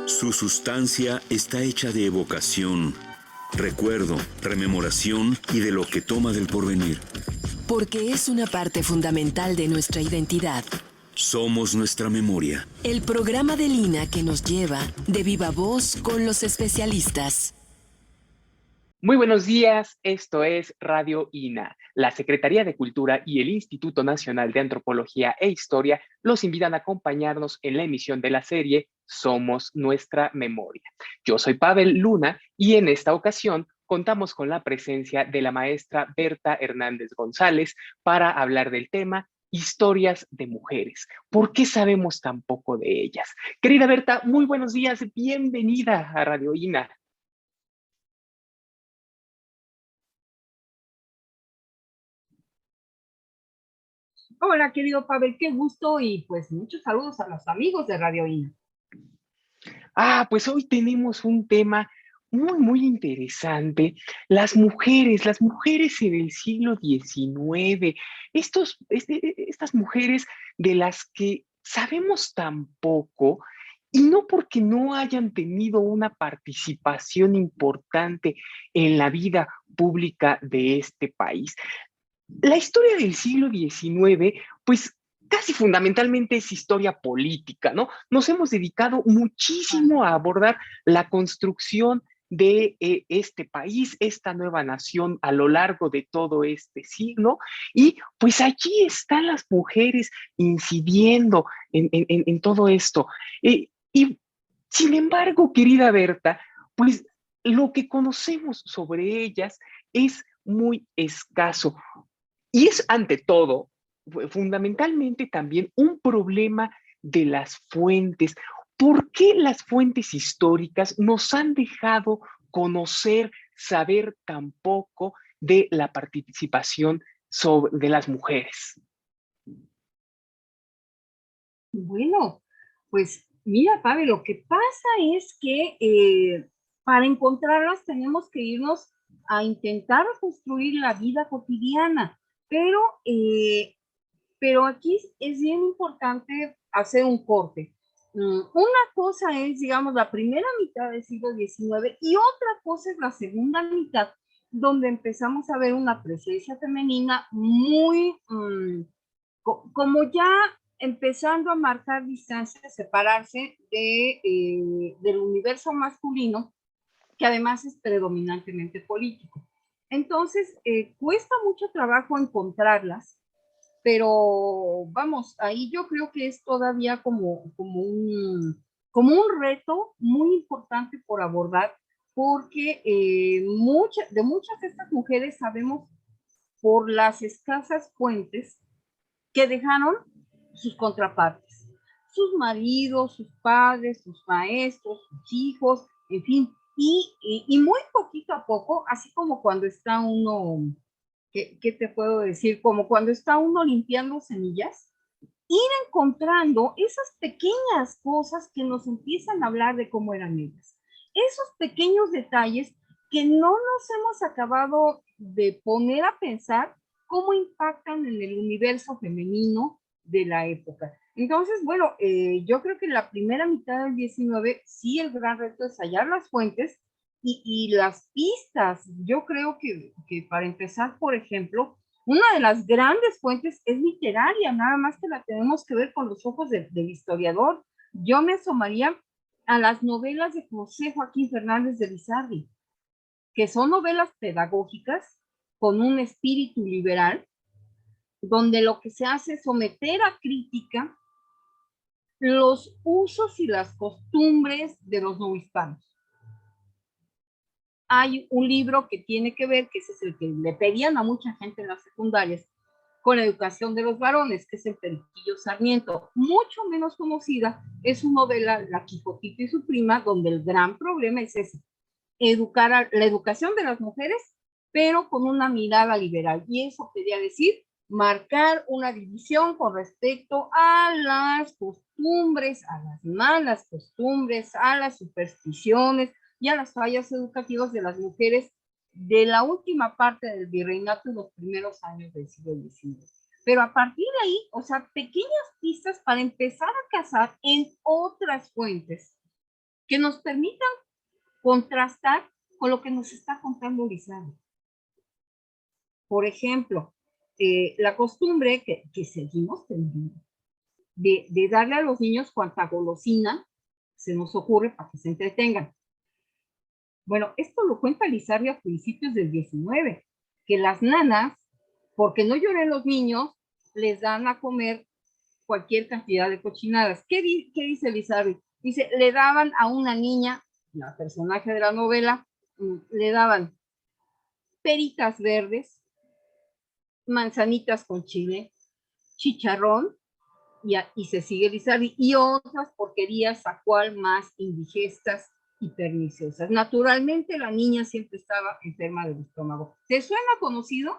Su sustancia está hecha de evocación, recuerdo, rememoración y de lo que toma del porvenir. Porque es una parte fundamental de nuestra identidad. Somos nuestra memoria. El programa de Lina que nos lleva de viva voz con los especialistas. Muy buenos días, esto es Radio INA. La Secretaría de Cultura y el Instituto Nacional de Antropología e Historia los invitan a acompañarnos en la emisión de la serie Somos Nuestra Memoria. Yo soy Pavel Luna y en esta ocasión contamos con la presencia de la maestra Berta Hernández González para hablar del tema Historias de mujeres. ¿Por qué sabemos tan poco de ellas? Querida Berta, muy buenos días, bienvenida a Radio INA. Hola, querido Pavel, qué gusto y pues muchos saludos a los amigos de Radio INA. Pues hoy tenemos un tema muy interesante. Las mujeres en el siglo XIX, estas mujeres de las que sabemos tan poco, y no porque no hayan tenido una participación importante en la vida pública de este país. La historia del siglo XIX, pues casi fundamentalmente es historia política, ¿no? Nos hemos dedicado muchísimo a abordar la construcción de este país, esta nueva nación a lo largo de todo este siglo, y pues allí están las mujeres incidiendo en todo esto. Y sin embargo, querida Berta, pues lo que conocemos sobre ellas es muy escaso. Y es ante todo, fundamentalmente también un problema de las fuentes. ¿Por qué las fuentes históricas nos han dejado conocer, saber tan poco de la participación de las mujeres? Bueno, pues mira, Pavel, lo que pasa es que para encontrarlas tenemos que irnos a intentar construir la vida cotidiana, pero aquí es bien importante hacer un corte. Una cosa es, digamos, la primera mitad del siglo XIX y otra cosa es la segunda mitad, donde empezamos a ver una presencia femenina muy, como ya empezando a marcar distancias, separarse del universo masculino, que además es predominantemente político. Entonces, cuesta mucho trabajo encontrarlas, pero vamos, ahí yo creo que es todavía como un reto muy importante por abordar, porque de muchas de estas mujeres sabemos por las escasas fuentes que dejaron sus contrapartes, sus maridos, sus padres, sus maestros, sus hijos, en fin, y muy poquito a poco, así como cuando está uno, ¿qué te puedo decir? Como cuando está uno limpiando semillas, ir encontrando esas pequeñas cosas que nos empiezan a hablar de cómo eran ellas. Esos pequeños detalles que no nos hemos acabado de poner a pensar cómo impactan en el universo femenino de la época. Entonces, bueno, yo creo que la primera mitad del 19, sí, el gran reto es hallar las fuentes y las pistas. Yo creo que para empezar, por ejemplo, una de las grandes fuentes es literaria, nada más que la tenemos que ver con los ojos del historiador. Yo me asomaría a las novelas de José Joaquín Fernández de Lizardi, que son novelas pedagógicas con un espíritu liberal, donde lo que se hace es someter a crítica los usos y las costumbres de los no hispanos. Hay un libro que tiene que ver, que ese es el que le pedían a mucha gente en las secundarias, con la educación de los varones, que es el Periquillo Sarmiento. Mucho menos conocida es su novela La Quijotita y su prima, donde el gran problema es ese, la educación de las mujeres, pero con una mirada liberal. Y eso quería decir marcar una división con respecto a las costumbres, a las malas costumbres, a las supersticiones y a las fallas educativas de las mujeres de la última parte del virreinato y los primeros años del siglo XIX. Pero a partir de ahí, o sea, pequeñas pistas para empezar a cazar en otras fuentes que nos permitan contrastar con lo que nos está contando Lizardi. Por ejemplo, la costumbre que seguimos teniendo de darle a los niños cuanta golosina se nos ocurre para que se entretengan. Bueno, esto lo cuenta Lizardi a principios del 19, que las nanas, porque no lloren los niños, les dan a comer cualquier cantidad de cochinadas. ¿Qué dice Lizardi? Dice, le daban a una niña, la personaje de la novela, le daban peritas verdes, manzanitas con chile, chicharrón, y se sigue Lizardi, y otras porquerías a cual más indigestas y perniciosas. Naturalmente la niña siempre estaba enferma del estómago. ¿Te suena conocido?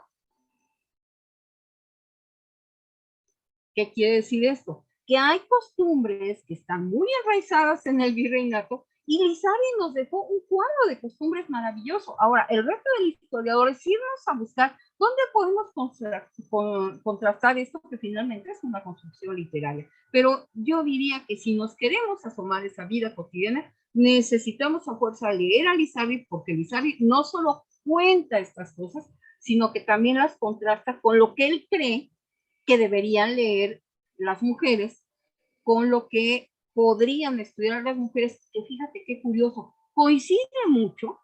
¿Qué quiere decir esto? Que hay costumbres que están muy enraizadas en el virreinato y Lizardi nos dejó un cuadro de costumbres maravilloso. Ahora, el reto del historiador es irnos a buscar dónde podemos contrastar esto, que finalmente es una construcción literaria. Pero yo diría que si nos queremos asomar esa vida cotidiana, necesitamos a fuerza leer a Lizardi, porque Lizardi no solo cuenta estas cosas, sino que también las contrasta con lo que él cree que deberían leer las mujeres, con lo que podrían estudiar las mujeres, que fíjate qué curioso, coincide mucho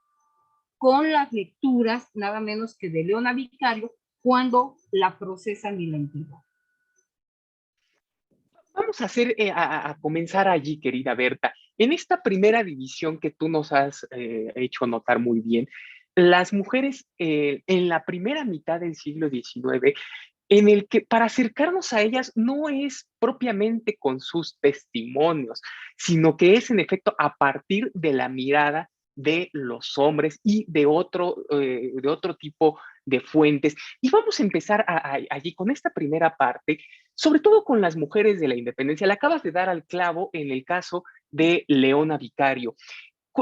con las lecturas, nada menos que de Leona Vicario, cuando la procesan y la intrigan. Vamos a comenzar allí, querida Berta. En esta primera división que tú nos has hecho notar muy bien, las mujeres en la primera mitad del siglo XIX, en el que para acercarnos a ellas no es propiamente con sus testimonios, sino que es en efecto a partir de la mirada de los hombres y de otro tipo de fuentes. Y vamos a empezar allí con esta primera parte, sobre todo con las mujeres de la independencia. Le acabas de dar al clavo en el caso de Leona Vicario.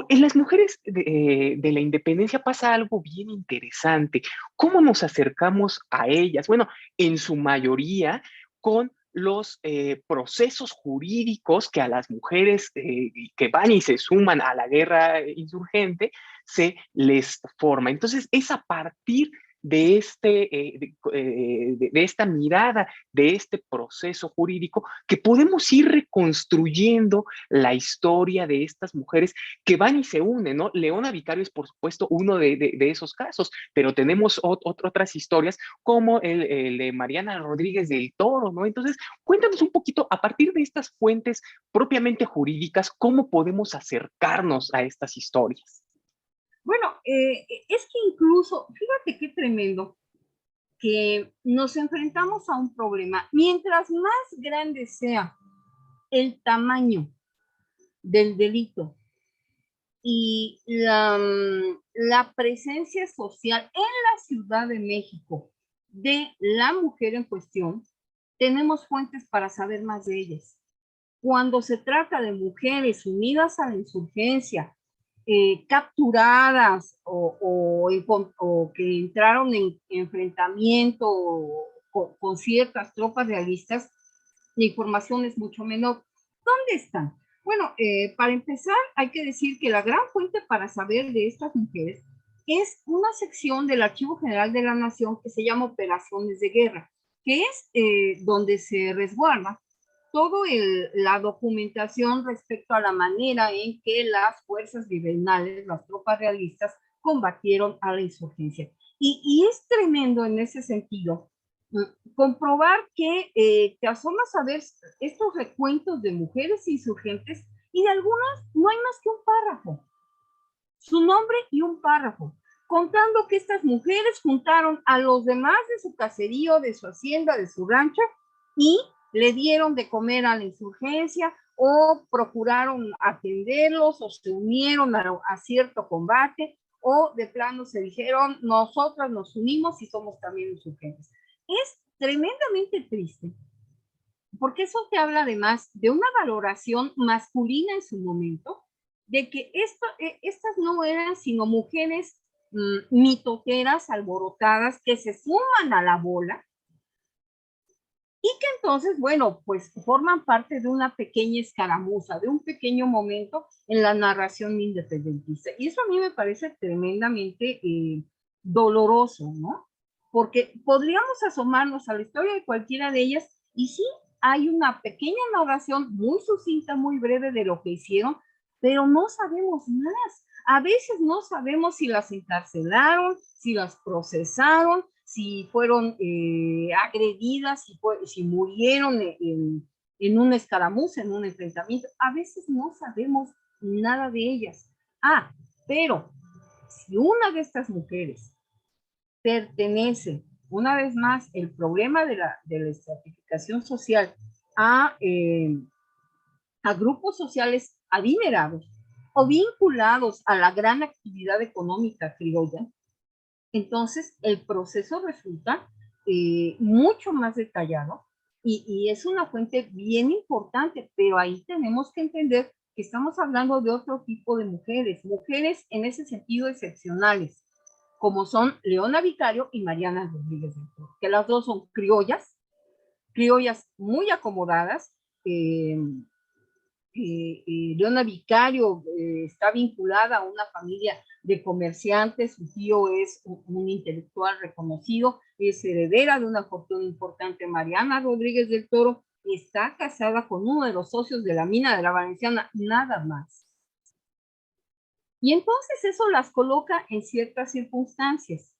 En las mujeres de la independencia pasa algo bien interesante. ¿Cómo nos acercamos a ellas? Bueno, en su mayoría con los procesos jurídicos que a las mujeres que van y se suman a la guerra insurgente se les forma. Entonces, es a partir de esta mirada, de este proceso jurídico, que podemos ir reconstruyendo la historia de estas mujeres que van y se unen, ¿no? Leona Vicario es, por supuesto, uno de esos casos, pero tenemos otras historias como el de Mariana Rodríguez del Toro, ¿no? Entonces, cuéntanos un poquito, a partir de estas fuentes propiamente jurídicas, ¿cómo podemos acercarnos a estas historias? Bueno, es que incluso, fíjate qué tremendo, que nos enfrentamos a un problema. Mientras más grande sea el tamaño del delito y la presencia social en la Ciudad de México de la mujer en cuestión, tenemos fuentes para saber más de ellas. Cuando se trata de mujeres unidas a la insurgencia, capturadas o que entraron en enfrentamiento con ciertas tropas realistas, la información es mucho menor. ¿Dónde están? Bueno, para empezar, hay que decir que la gran fuente para saber de estas mujeres es una sección del Archivo General de la Nación que se llama Operaciones de Guerra, que es donde se resguarda toda la documentación respecto a la manera en que las fuerzas virreinales, las tropas realistas, combatieron a la insurgencia. Y es tremendo en ese sentido comprobar que te asomas a ver estos recuentos de mujeres insurgentes y de algunas no hay más que un párrafo, su nombre y un párrafo, contando que estas mujeres juntaron a los demás de su caserío, de su hacienda, de su rancho y le dieron de comer a la insurgencia o procuraron atenderlos o se unieron a cierto combate o de plano se dijeron nosotras nos unimos y somos también insurgentes. Es tremendamente triste porque eso te habla además de una valoración masculina en su momento, de que estas no eran sino mujeres mitoteras, alborotadas, que se suman a la bola y que entonces, bueno, pues forman parte de una pequeña escaramuza, de un pequeño momento en la narración independentista. Y eso a mí me parece tremendamente doloroso, ¿no? Porque podríamos asomarnos a la historia de cualquiera de ellas y sí, hay una pequeña narración muy sucinta, muy breve de lo que hicieron, pero no sabemos más. A veces no sabemos si las encarcelaron, si las procesaron, si fueron agredidas, si murieron en una escaramuza, en un enfrentamiento. A veces no sabemos nada de ellas. Ah, pero si una de estas mujeres pertenece, una vez más, el problema de la estratificación social a grupos sociales adinerados o vinculados a la gran actividad económica criolla, entonces el proceso resulta mucho más detallado y es una fuente bien importante, pero ahí tenemos que entender que estamos hablando de otro tipo de mujeres, mujeres en ese sentido excepcionales, como son Leona Vicario y Mariana Rodríguez del Toro, que las dos son criollas, criollas muy acomodadas. Leona Vicario está vinculada a una familia de comerciantes, su tío es un intelectual reconocido, es heredera de una fortuna importante. Mariana Rodríguez del Toro está casada con uno de los socios de la mina de la Valenciana, nada más. Y entonces eso las coloca en ciertas circunstancias,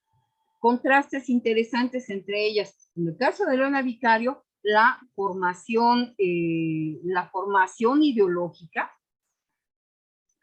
contrastes interesantes entre ellas. En el caso de Leona Vicario, la formación ideológica,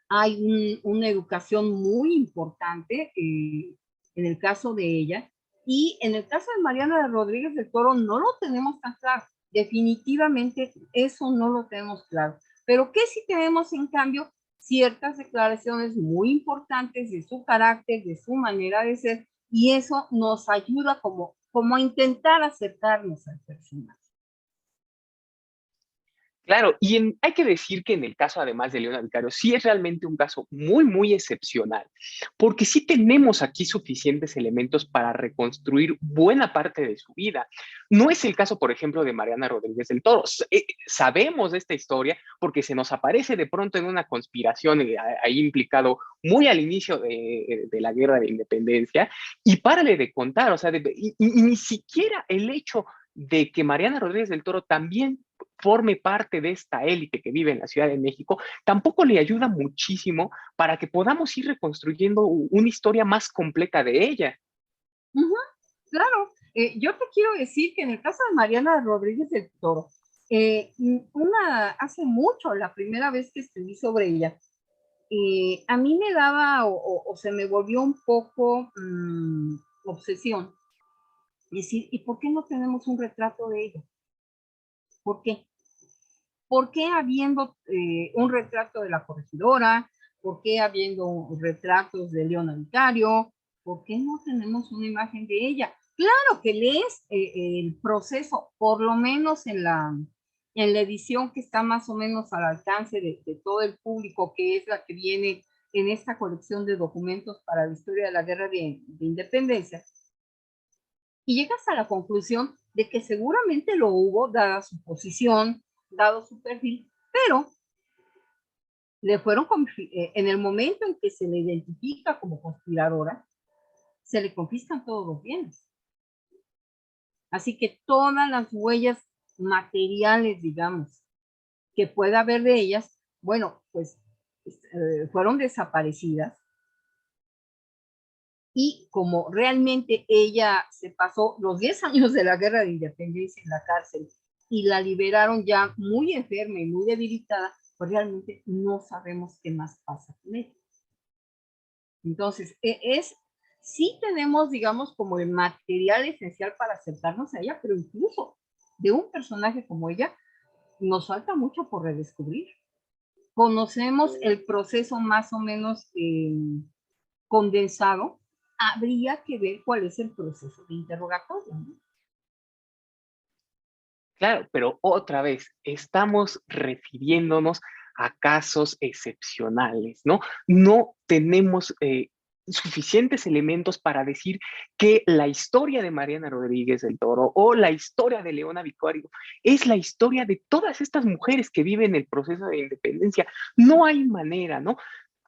hay una educación muy importante en el caso de ella, y en el caso de Mariana Rodríguez del Toro no lo tenemos tan claro, definitivamente eso no lo tenemos claro, pero que sí tenemos en cambio ciertas declaraciones muy importantes de su carácter, de su manera de ser, y eso nos ayuda como a intentar acercarnos al personaje. Claro, y hay que decir que en el caso, además de Leona Vicario, sí es realmente un caso muy, muy excepcional, porque sí tenemos aquí suficientes elementos para reconstruir buena parte de su vida. No es el caso, por ejemplo, de Mariana Rodríguez del Toro. Sabemos de esta historia porque se nos aparece de pronto en una conspiración ahí implicado muy al inicio de la Guerra de Independencia, y párale de contar, o sea, y ni siquiera el hecho de que Mariana Rodríguez del Toro también forme parte de esta élite que vive en la Ciudad de México, tampoco le ayuda muchísimo para que podamos ir reconstruyendo una historia más completa de ella. Claro, yo te quiero decir que en el caso de Mariana Rodríguez del Toro, hace mucho, la primera vez que escribí sobre ella, a mí me daba o se me volvió un poco obsesión. Decir, ¿y por qué no tenemos un retrato de ella? ¿Por qué? ¿Por qué habiendo un retrato de la corregidora? ¿Por qué habiendo retratos de Leona Vicario? ¿Por qué no tenemos una imagen de ella? Claro que lees el proceso, por lo menos en la edición que está más o menos al alcance de todo el público, que es la que viene en esta colección de documentos para la historia de la Guerra de Independencia, y llegas a la conclusión de que seguramente lo hubo, dada su posición, dado su perfil, pero le fueron, en el momento en que se le identifica como conspiradora, se le confiscan todos los bienes. Así que todas las huellas materiales, digamos, que pueda haber de ellas, bueno, pues fueron desaparecidas. Y como realmente ella se pasó los 10 años de la Guerra de Independencia en la cárcel y la liberaron ya muy enferma y muy debilitada, pues realmente no sabemos qué más pasa con ella. Entonces, sí tenemos, digamos, como el material esencial para acercarnos a ella, pero incluso de un personaje como ella, nos falta mucho por redescubrir. Conocemos el proceso más o menos condensado, habría que ver cuál es el proceso de interrogatorio, ¿no? Claro, pero otra vez, estamos refiriéndonos a casos excepcionales, ¿no? No tenemos suficientes elementos para decir que la historia de Mariana Rodríguez del Toro o la historia de Leona Vicario es la historia de todas estas mujeres que viven el proceso de independencia. No hay manera, ¿no?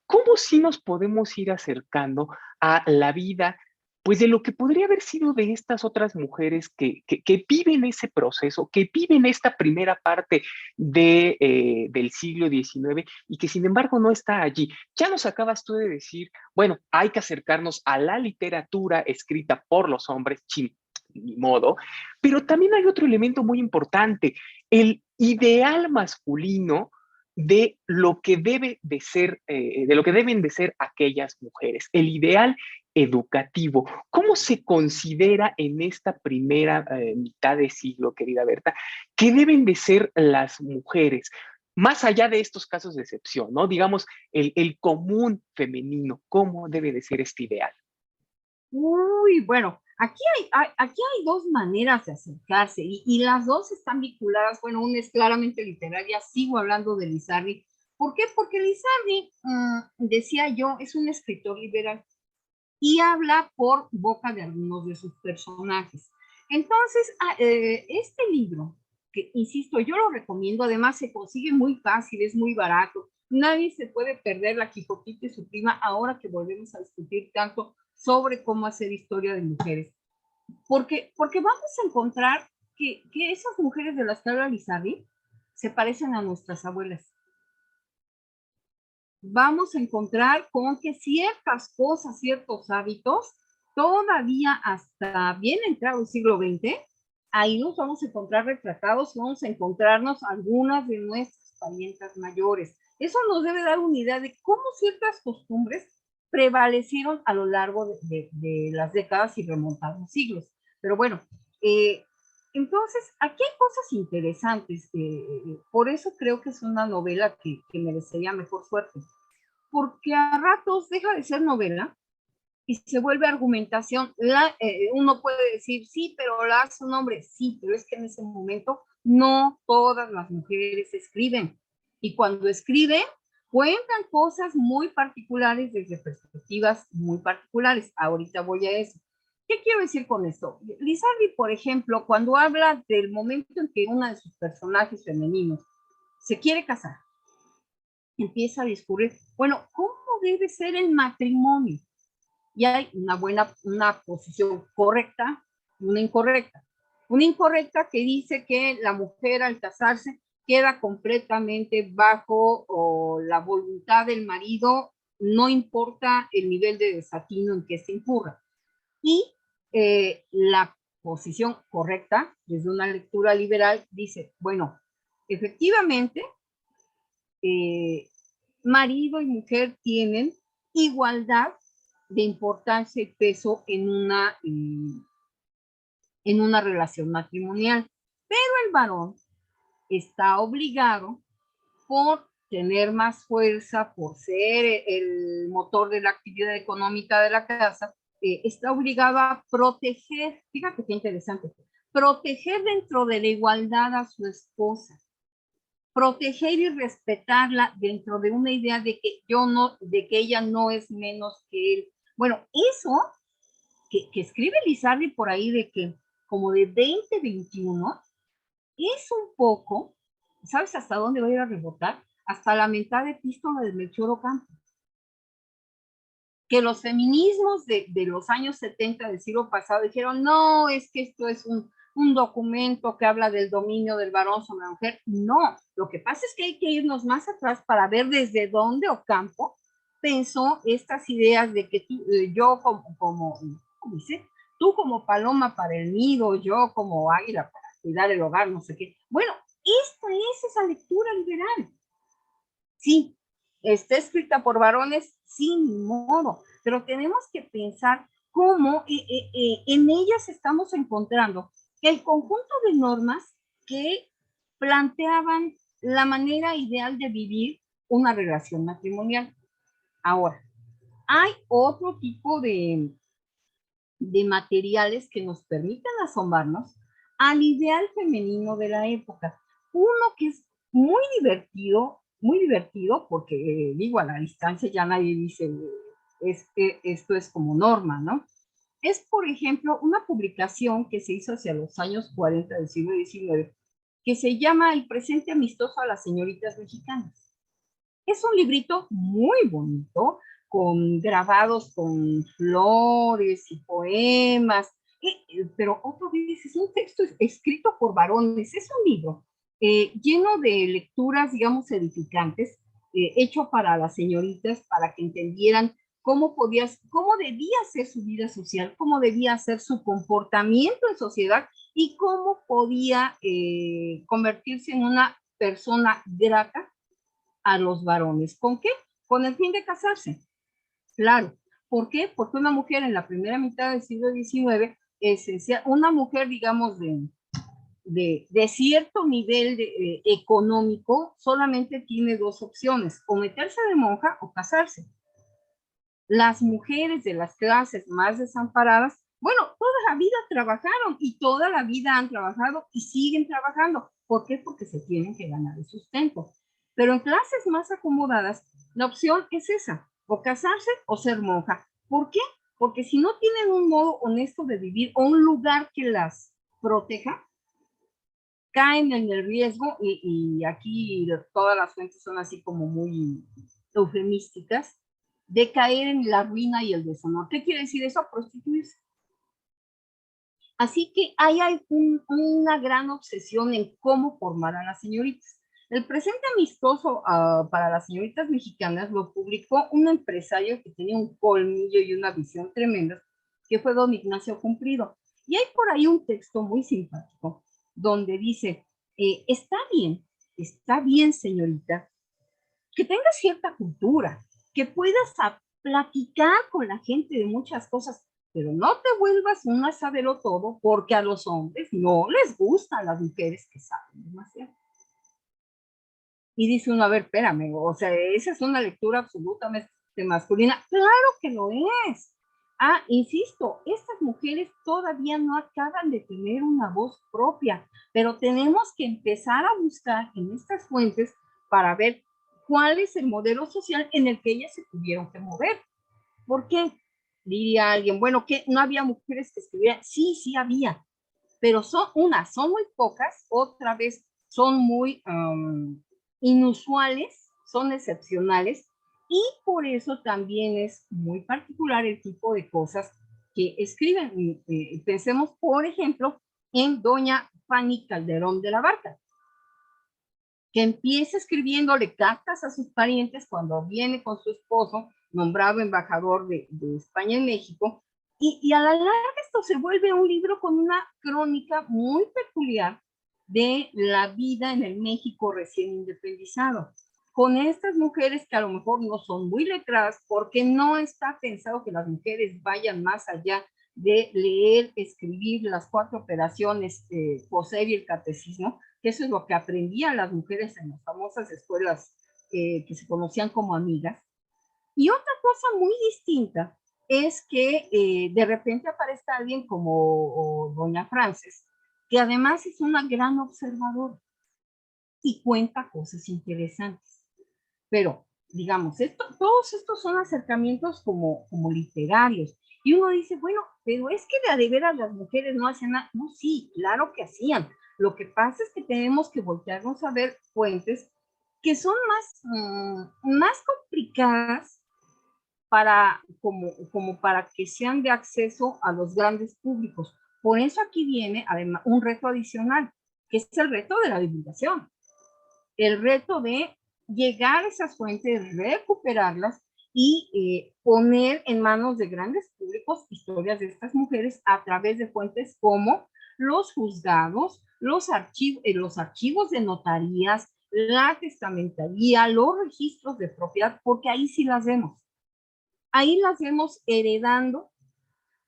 ¿Cómo sí nos podemos ir acercando a la vida, pues de lo que podría haber sido de estas otras mujeres que viven ese proceso, que viven esta primera parte del siglo XIX y que sin embargo no está allí? Ya nos acabas tú de decir, bueno, hay que acercarnos a la literatura escrita por los hombres, chin, ni modo, pero también hay otro elemento muy importante, el ideal masculino de lo que debe de ser, de lo que deben de ser aquellas mujeres, el ideal educativo. ¿Cómo se considera en esta primera mitad de siglo, querida Berta, que deben de ser las mujeres? Más allá de estos casos de excepción, ¿no? Digamos, el común femenino, ¿cómo debe de ser este ideal? Uy, bueno, aquí hay dos maneras de acercarse y las dos están vinculadas. Bueno, una es claramente literaria, sigo hablando de Lizardi. ¿Por qué? Porque Lizardi, decía yo, es un escritor liberal y habla por boca de algunos de sus personajes. Entonces, este libro, que insisto, yo lo recomiendo, además se consigue muy fácil, es muy barato, nadie se puede perder La Quijotita y su prima ahora que volvemos a discutir tanto sobre cómo hacer historia de mujeres. Porque vamos a encontrar que esas mujeres de las que habla Lizardi se parecen a nuestras abuelas. Vamos a encontrar con que ciertas cosas, ciertos hábitos, todavía hasta bien entrado el siglo XX, ahí nos vamos a encontrar retratados, vamos a encontrarnos algunas de nuestras parientas mayores. Eso nos debe dar una idea de cómo ciertas costumbres prevalecieron a lo largo de las décadas y remontados siglos. Pero bueno, entonces, aquí hay cosas interesantes. Por eso creo que es una novela que merecería mejor suerte. Porque a ratos deja de ser novela y se vuelve argumentación. Uno puede decir, sí, pero la hace un hombre. Sí, pero es que en ese momento no todas las mujeres escriben. Y cuando escriben, cuentan cosas muy particulares desde perspectivas muy particulares. Ahorita voy a eso. ¿Qué quiero decir con esto? Lizardi, por ejemplo, cuando habla del momento en que una de sus personajes femeninos se quiere casar, empieza a discurrir, bueno, ¿cómo debe ser el matrimonio? Y hay una posición correcta y una incorrecta. Una incorrecta que dice que la mujer al casarse queda completamente bajo la voluntad del marido, no importa el nivel de desatino en que se incurra. Y la posición correcta, desde una lectura liberal, dice, bueno, efectivamente, marido y mujer tienen igualdad de importancia y peso en una relación matrimonial, pero el varón está obligado por tener más fuerza, por ser el motor de la actividad económica de la casa, está obligado a proteger, fíjate qué interesante, proteger dentro de la igualdad a su esposa, proteger y respetarla dentro de una idea de que de que ella no es menos que él. Bueno, eso que escribe Lizardi por ahí de que como de 2021 es un poco, ¿sabes hasta dónde va a ir a rebotar? Hasta la mentada epístola de Melchor Ocampo. Que los feminismos de los años 70 del siglo pasado dijeron, no, es que esto es un documento que habla del dominio del varón sobre la mujer. No, lo que pasa es que hay que irnos más atrás para ver desde dónde Ocampo pensó estas ideas de que yo como dice, tú como paloma para el nido, yo como águila para cuidar el hogar, no sé qué. Bueno, esta es esa lectura liberal. Sí, está escrita por varones, sin modo, pero tenemos que pensar cómo en ellas estamos encontrando el conjunto de normas que planteaban la manera ideal de vivir una relación matrimonial. Ahora, hay otro tipo de materiales que nos permiten asomarnos al ideal femenino de la época. Uno que es muy divertido porque digo, a la distancia ya nadie dice esto es como norma, ¿no? Es, por ejemplo, una publicación que se hizo hacia los años 40 del siglo XIX, que se llama El presente amistoso a las señoritas mexicanas. Es un librito muy bonito, con grabados con flores y poemas, pero otra vez es un texto escrito por varones, es un libro lleno de lecturas, digamos, edificantes, hecho para las señoritas, para que entendieran cómo debía ser su vida social, cómo debía ser su comportamiento en sociedad y cómo podía convertirse en una persona grata a los varones. ¿Con qué? Con el fin de casarse. Claro. ¿Por qué? Porque una mujer en la primera mitad del siglo XIX, una mujer, digamos, de cierto nivel económico, solamente tiene dos opciones, o meterse de monja o casarse. Las mujeres de las clases más desamparadas, bueno, toda la vida trabajaron y toda la vida han trabajado y siguen trabajando. ¿Por qué? Porque se tienen que ganar el sustento. Pero en clases más acomodadas, la opción es esa, o casarse o ser monja. ¿Por qué? Porque si no tienen un modo honesto de vivir o un lugar que las proteja, caen en el riesgo, y aquí todas las fuentes son así como muy eufemísticas, de caer en la ruina y el deshonor. ¿Qué quiere decir eso? Prostituirse. Así que hay una gran obsesión en cómo formar a las señoritas. El presente amistoso para las señoritas mexicanas lo publicó un empresario que tenía un colmillo y una visión tremenda, que fue don Ignacio Cumplido. Y hay por ahí un texto muy simpático donde dice, está bien, señorita, que tengas cierta cultura, que puedas platicar con la gente de muchas cosas, pero no te vuelvas una sabelo todo, porque a los hombres no les gustan las mujeres que saben demasiado. Y dice uno, a ver, espérame, o sea, esa es una lectura absolutamente masculina. Claro que lo es. Insisto, estas mujeres todavía no acaban de tener una voz propia, pero tenemos que empezar a buscar en estas fuentes para ver cuál es el modelo social en el que ellas se tuvieron que mover. ¿Por qué? Diría alguien, bueno, que no había mujeres que escribieran. Sí, sí había, pero son muy pocas, otra vez son muy inusuales, son excepcionales, y por eso también es muy particular el tipo de cosas que escriben. Pensemos, por ejemplo, en doña Fanny Calderón de la Barca, que empieza escribiéndole cartas a sus parientes cuando viene con su esposo, nombrado embajador de España en México, y a la larga esto se vuelve un libro con una crónica muy peculiar de la vida en el México recién independizado, con estas mujeres que a lo mejor no son muy letradas, porque no está pensado que las mujeres vayan más allá de leer, escribir las 4 operaciones, poseer y el catecismo, que eso es lo que aprendían las mujeres en las famosas escuelas que se conocían como amigas. Y otra cosa muy distinta es que de repente aparece alguien como doña Frances, que además es una gran observadora y cuenta cosas interesantes. Pero, digamos, todos estos son acercamientos como literarios. Y uno dice, bueno, pero es que de veras las mujeres no hacen nada. No, sí, claro que hacían. Lo que pasa es que tenemos que voltearnos a ver fuentes que son más complicadas como para que sean de acceso a los grandes públicos. Por eso aquí viene además un reto adicional, que es el reto de la divulgación. El reto de llegar a esas fuentes, recuperarlas y poner en manos de grandes públicos historias de estas mujeres a través de fuentes como los juzgados, los archivos de notarías, la testamentaría, los registros de propiedad, porque ahí sí las vemos. Ahí las vemos heredando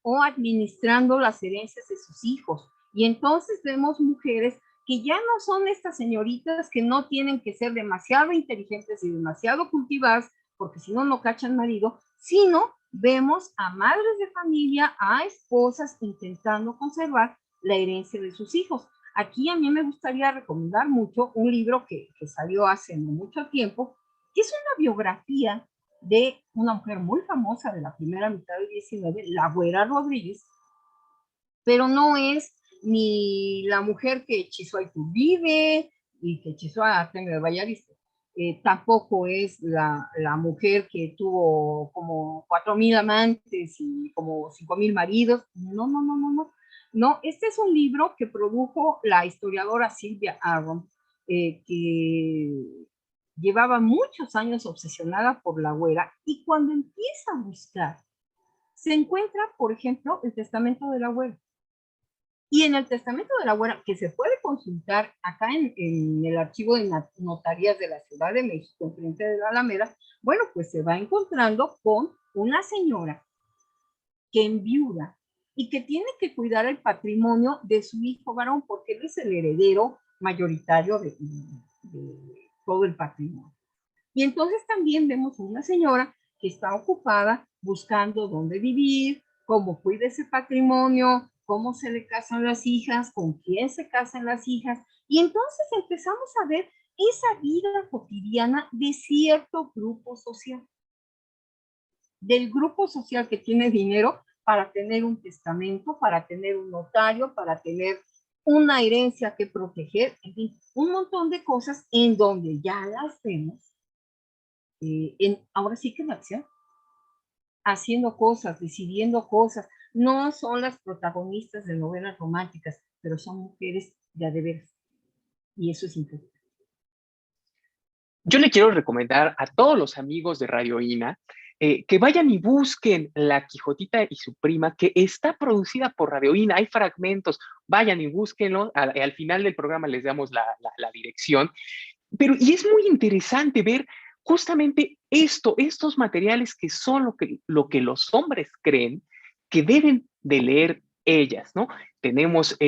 o administrando las herencias de sus hijos. Y entonces vemos mujeres que ya no son estas señoritas que no tienen que ser demasiado inteligentes y demasiado cultivadas, porque si no, no cachan marido, sino vemos a madres de familia, a esposas intentando conservar la herencia de sus hijos. Aquí a mí me gustaría recomendar mucho un libro que salió hace no mucho tiempo, que es una biografía de una mujer muy famosa de la primera mitad del 19, la Güera Rodríguez, pero no es ni la mujer que hechizó a Iturbide y que hechizó a Temio de Valladolid. Tampoco es la mujer que tuvo como 4,000 amantes y como 5,000 maridos. No, no, no, no, no. No, este es un libro que produjo la historiadora Silvia Aaron, que llevaba muchos años obsesionada por la Güera, y cuando empieza a buscar, se encuentra, por ejemplo, el testamento de la Güera. Y en el testamento de la Güera, que se puede consultar acá en el archivo de notarías de la Ciudad de México, enfrente de la Alameda, bueno, pues se va encontrando con una señora que enviuda y que tiene que cuidar el patrimonio de su hijo varón, porque él es el heredero mayoritario de todo el patrimonio. Y entonces también vemos una señora que está ocupada buscando dónde vivir, cómo cuida ese patrimonio, cómo se le casan las hijas, con quién se casan las hijas. Y entonces empezamos a ver esa vida cotidiana de cierto grupo social, del grupo social que tiene dinero para tener un testamento, para tener un notario, para tener una herencia que proteger, en fin, un montón de cosas en donde ya las vemos, ahora sí que en acción, haciendo cosas, decidiendo cosas. No son las protagonistas de novelas románticas, pero son mujeres de a de veras. Y eso es importante. Yo le quiero recomendar a todos los amigos de Radio INA que vayan y busquen La Quijotita y su prima, que está producida por Radio INA. Hay fragmentos, vayan y búsquenlo. Al final del programa les damos la dirección. Y es muy interesante ver justamente estos materiales que son lo que los hombres creen que deben de leer ellas, ¿no? Tenemos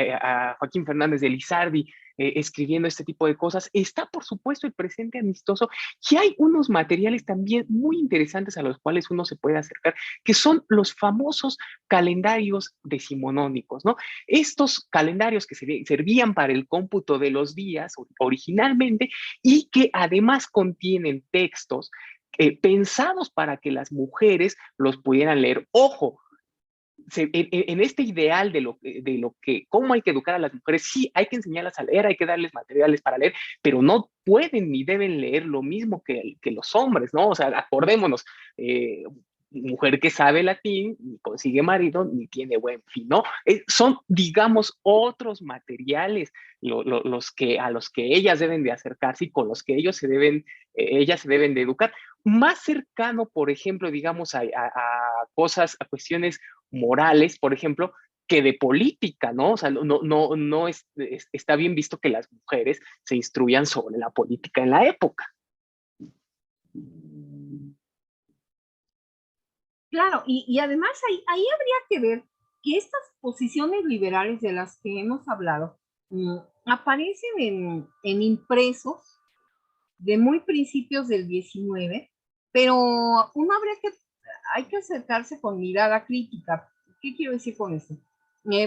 a Joaquín Fernández de Lizardi escribiendo este tipo de cosas. Está, por supuesto, el presente amistoso, y hay unos materiales también muy interesantes a los cuales uno se puede acercar, que son los famosos calendarios decimonónicos, ¿no? Estos calendarios que servían para el cómputo de los días originalmente, y que además contienen textos pensados para que las mujeres los pudieran leer. Ojo, en este ideal de lo que, cómo hay que educar a las mujeres, sí, hay que enseñarlas a leer, hay que darles materiales para leer, pero no pueden ni deben leer lo mismo que los hombres, ¿no? O sea, acordémonos, mujer que sabe latín, ni consigue marido, ni tiene buen fin, ¿no? Son, digamos, otros materiales a los que ellas deben de acercarse y con los que ellas se deben de educar. Más cercano, por ejemplo, digamos, a cosas, a cuestiones morales, por ejemplo, que de política, ¿no? O sea, no está bien visto que las mujeres se instruyan sobre la política en la época. Claro, y además ahí habría que ver que estas posiciones liberales de las que hemos hablado aparecen en impresos de muy principios del 19, pero hay que acercarse con mirada crítica. ¿Qué quiero decir con esto?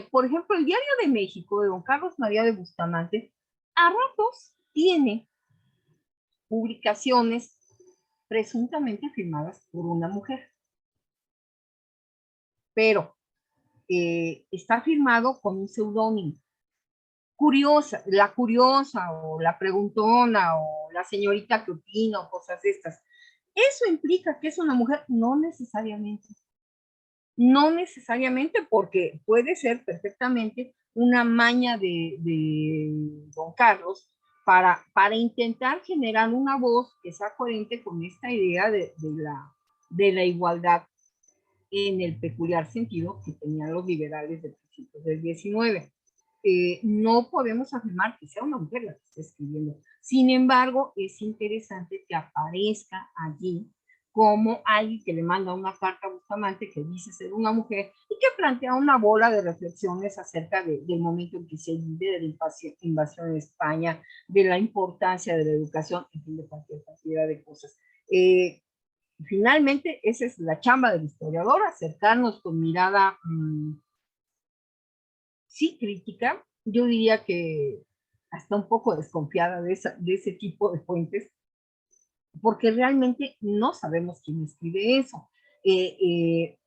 Por ejemplo, el Diario de México de don Carlos María de Bustamante a ratos tiene publicaciones presuntamente firmadas por una mujer, pero está firmado con un seudónimo. La curiosa o la preguntona o la señorita que opina o cosas de estas. ¿Eso implica que es una mujer? No necesariamente. No necesariamente, porque puede ser perfectamente una maña de don Carlos para intentar generar una voz que sea coherente con esta idea de la igualdad en el peculiar sentido que tenían los liberales de principios del 19. No podemos afirmar que sea una mujer la que está escribiendo. Sin embargo, es interesante que aparezca allí como alguien que le manda una carta a Bustamante que dice ser una mujer y que plantea una bola de reflexiones acerca del momento en que se vive, de la invasión de España, de la importancia de la educación, en fin, de cualquier cantidad de cosas. Finalmente, esa es la chamba del historiador, acercarnos con mirada sí crítica, yo diría que hasta un poco desconfiada de ese tipo de fuentes, porque realmente no sabemos quién escribe eso.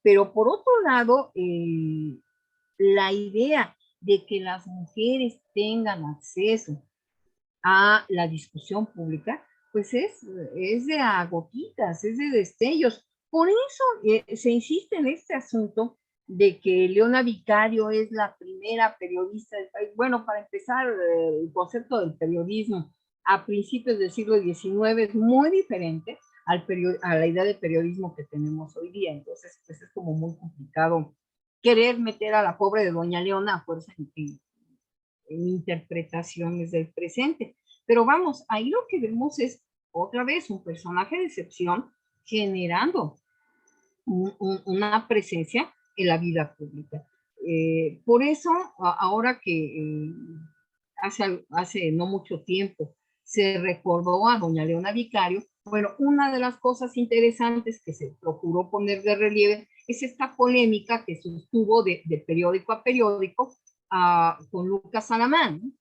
Pero por otro lado, la idea de que las mujeres tengan acceso a la discusión pública, pues es de a gotitas, es de destellos. Por eso se insiste en este asunto de que Leona Vicario es la primera periodista del país. Bueno, para empezar, el concepto del periodismo a principios del siglo XIX es muy diferente a la idea de periodismo que tenemos hoy día. Entonces, pues es como muy complicado querer meter a la pobre de doña Leona a fuerza en interpretaciones del presente. Pero vamos, ahí lo que vemos es otra vez un personaje de excepción generando una presencia en la vida pública. Por eso, ahora que hace no mucho tiempo se recordó a doña Leona Vicario, bueno, una de las cosas interesantes que se procuró poner de relieve es esta polémica que sostuvo de periódico a periódico con Lucas Alamán.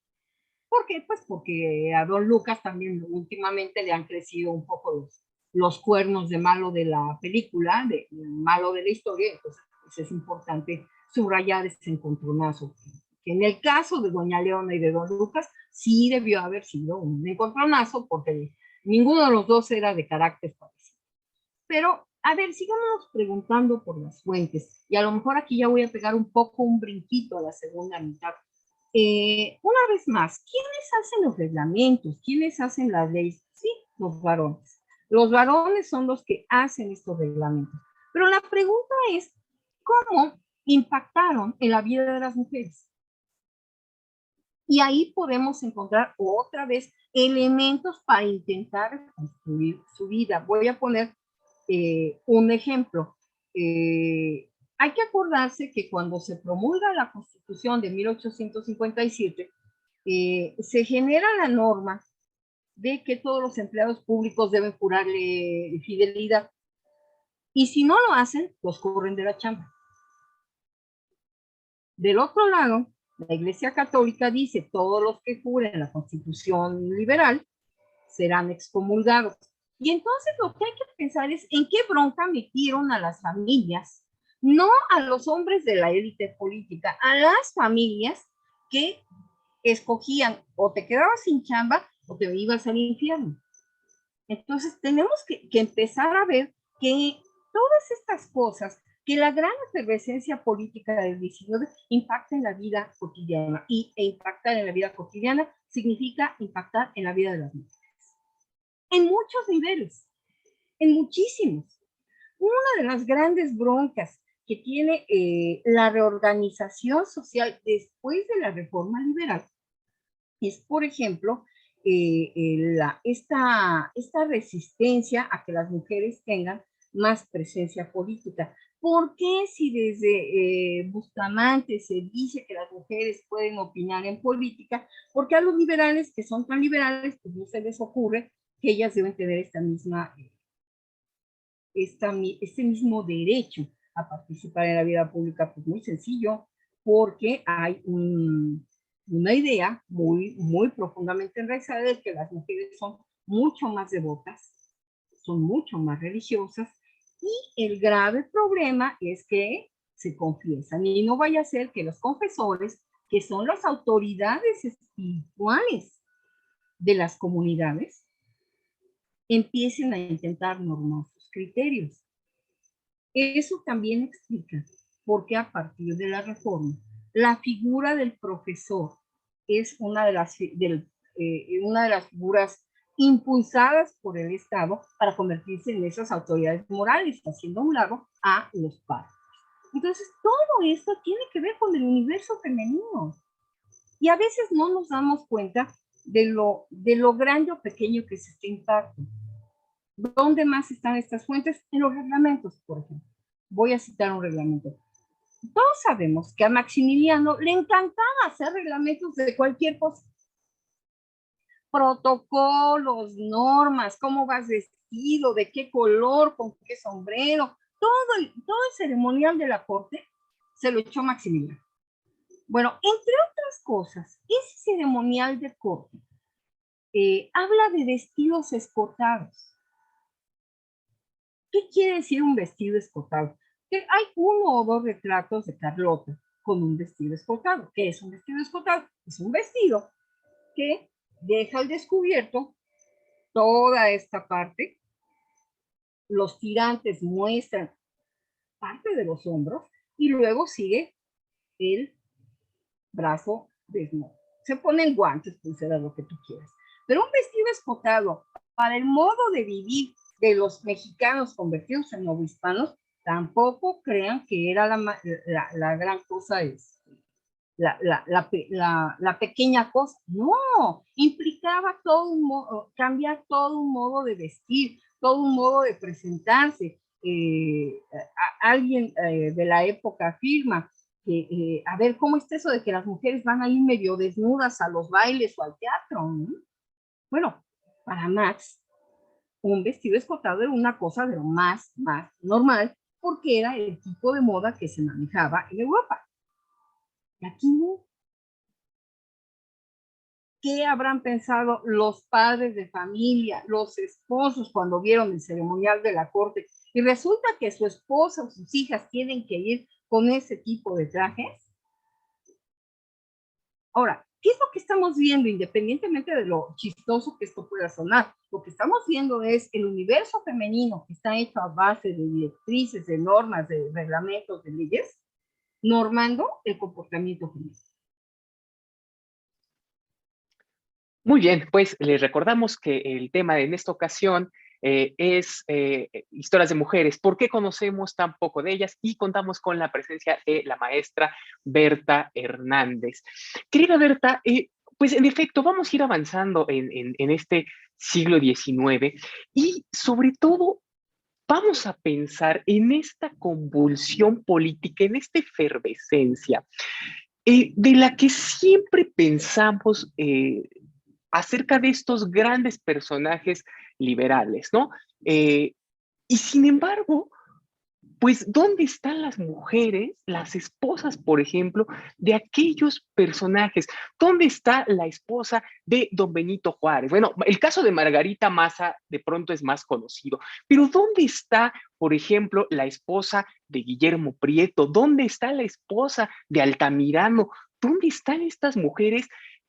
¿Por qué? Pues porque a don Lucas también últimamente le han crecido un poco los cuernos de malo de la película, de malo de la historia. Entonces pues es importante subrayar ese encontronazo, que en el caso de doña Leona y de don Lucas sí debió haber sido un encontronazo, porque ninguno de los dos era de carácter parecido. Pero, a ver, sigamos preguntando por las fuentes, y a lo mejor aquí ya voy a pegar un poco un brinquito a la segunda mitad. Una vez más, ¿quiénes hacen los reglamentos? ¿Quiénes hacen las leyes? Sí, los varones. Los varones son los que hacen estos reglamentos. Pero la pregunta es, ¿cómo impactaron en la vida de las mujeres? Y ahí podemos encontrar otra vez elementos para intentar construir su vida. Voy a poner un ejemplo. Hay que acordarse que cuando se promulga la Constitución de 1857, se genera la norma de que todos los empleados públicos deben jurarle fidelidad. Y si no lo hacen, los corren de la chamba. Del otro lado, la Iglesia Católica dice todos los que juren la Constitución liberal serán excomulgados. Y entonces lo que hay que pensar es en qué bronca metieron a las familias, no a los hombres de la élite política, a las familias que escogían o te quedabas sin chamba o te ibas al infierno. Entonces tenemos que empezar a ver que todas estas cosas, que la gran efervescencia política del 19 impacta en la vida cotidiana, y impactar en la vida cotidiana significa impactar en la vida de las mujeres. En muchos niveles, en muchísimos. Una de las grandes broncas que tiene la reorganización social después de la reforma liberal es, por ejemplo, esta resistencia a que las mujeres tengan más presencia política. ¿Por qué si desde Bustamante se dice que las mujeres pueden opinar en política? Porque a los liberales, que son tan liberales, pues no se les ocurre que ellas deben tener este mismo derecho a participar en la vida pública. Pues muy sencillo, porque hay una idea muy, muy profundamente enraizada de que las mujeres son mucho más devotas, son mucho más religiosas, y el grave problema es que se confiesan, y no vaya a ser que los confesores, que son las autoridades espirituales de las comunidades, empiecen a intentar normar sus criterios. Eso también explica por qué a partir de la reforma la figura del profesor es una de las figuras impulsadas por el Estado para convertirse en esas autoridades morales, haciendo a un lado a los padres. Entonces, todo esto tiene que ver con el universo femenino. Y a veces no nos damos cuenta de lo grande o pequeño que es este impacto. ¿Dónde más están estas fuentes? En los reglamentos, por ejemplo. Voy a citar un reglamento. Todos sabemos que a Maximiliano le encantaba hacer reglamentos de cualquier cosa. Protocolos, normas, cómo vas vestido, de qué color, con qué sombrero, todo el ceremonial de la corte se lo echó Maximiliano. Bueno, entre otras cosas, ese ceremonial de corte habla de vestidos escotados. ¿Qué quiere decir un vestido escotado? Que hay uno o dos retratos de Carlota con un vestido escotado. ¿Qué es un vestido escotado? Es un vestido que deja al descubierto toda esta parte. Los tirantes muestran parte de los hombros y luego sigue el brazo desnudo. Se ponen guantes, pulseras, lo que tú quieras. Pero un vestido escotado para el modo de vivir de los mexicanos convertidos en novohispanos, tampoco crean que era la gran cosa, la pequeña cosa. No, implicaba todo un modo, cambiar todo un modo de vestir, todo un modo de presentarse. Alguien de la época afirma que, a ver, ¿cómo está eso de que las mujeres van a ir medio desnudas a los bailes o al teatro? ¿No? Bueno, para Max, un vestido escotado era una cosa de lo más normal, porque era el tipo de moda que se manejaba en Europa. Y aquí no. ¿Qué habrán pensado los padres de familia, los esposos cuando vieron el ceremonial de la corte? Y resulta que su esposa o sus hijas tienen que ir con ese tipo de trajes. Ahora, ¿qué es lo que estamos viendo? Independientemente de lo chistoso que esto pueda sonar, lo que estamos viendo es el universo femenino que está hecho a base de directrices, de normas, de reglamentos, de leyes, normando el comportamiento femenino. Muy bien, pues les recordamos que el tema en esta ocasión es historias de mujeres. ¿Por qué conocemos tan poco de ellas? Y contamos con la presencia de la maestra Berta Hernández. Querida Berta, pues en efecto, vamos a ir avanzando en este siglo XIX y sobre todo vamos a pensar en esta convulsión política, en esta efervescencia, de la que siempre pensamos acerca de estos grandes personajes liberales, ¿no? Y sin embargo, pues, ¿dónde están las mujeres, las esposas, por ejemplo, de aquellos personajes? ¿Dónde está la esposa de don Benito Juárez? Bueno, el caso de Margarita Maza de pronto es más conocido, pero ¿dónde está, por ejemplo, la esposa de Guillermo Prieto? ¿Dónde está la esposa de Altamirano? ¿Dónde están estas mujeres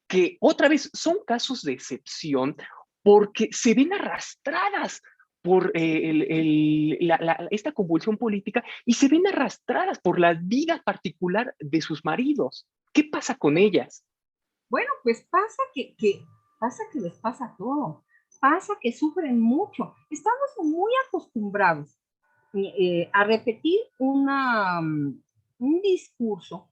que otra vez son casos de excepción porque se ven arrastradas por esta convulsión política y se ven arrastradas por la vida particular de sus maridos? ¿Qué pasa con ellas? Bueno, pues pasa que les pasa todo. Pasa que sufren mucho. Estamos muy acostumbrados a repetir un discurso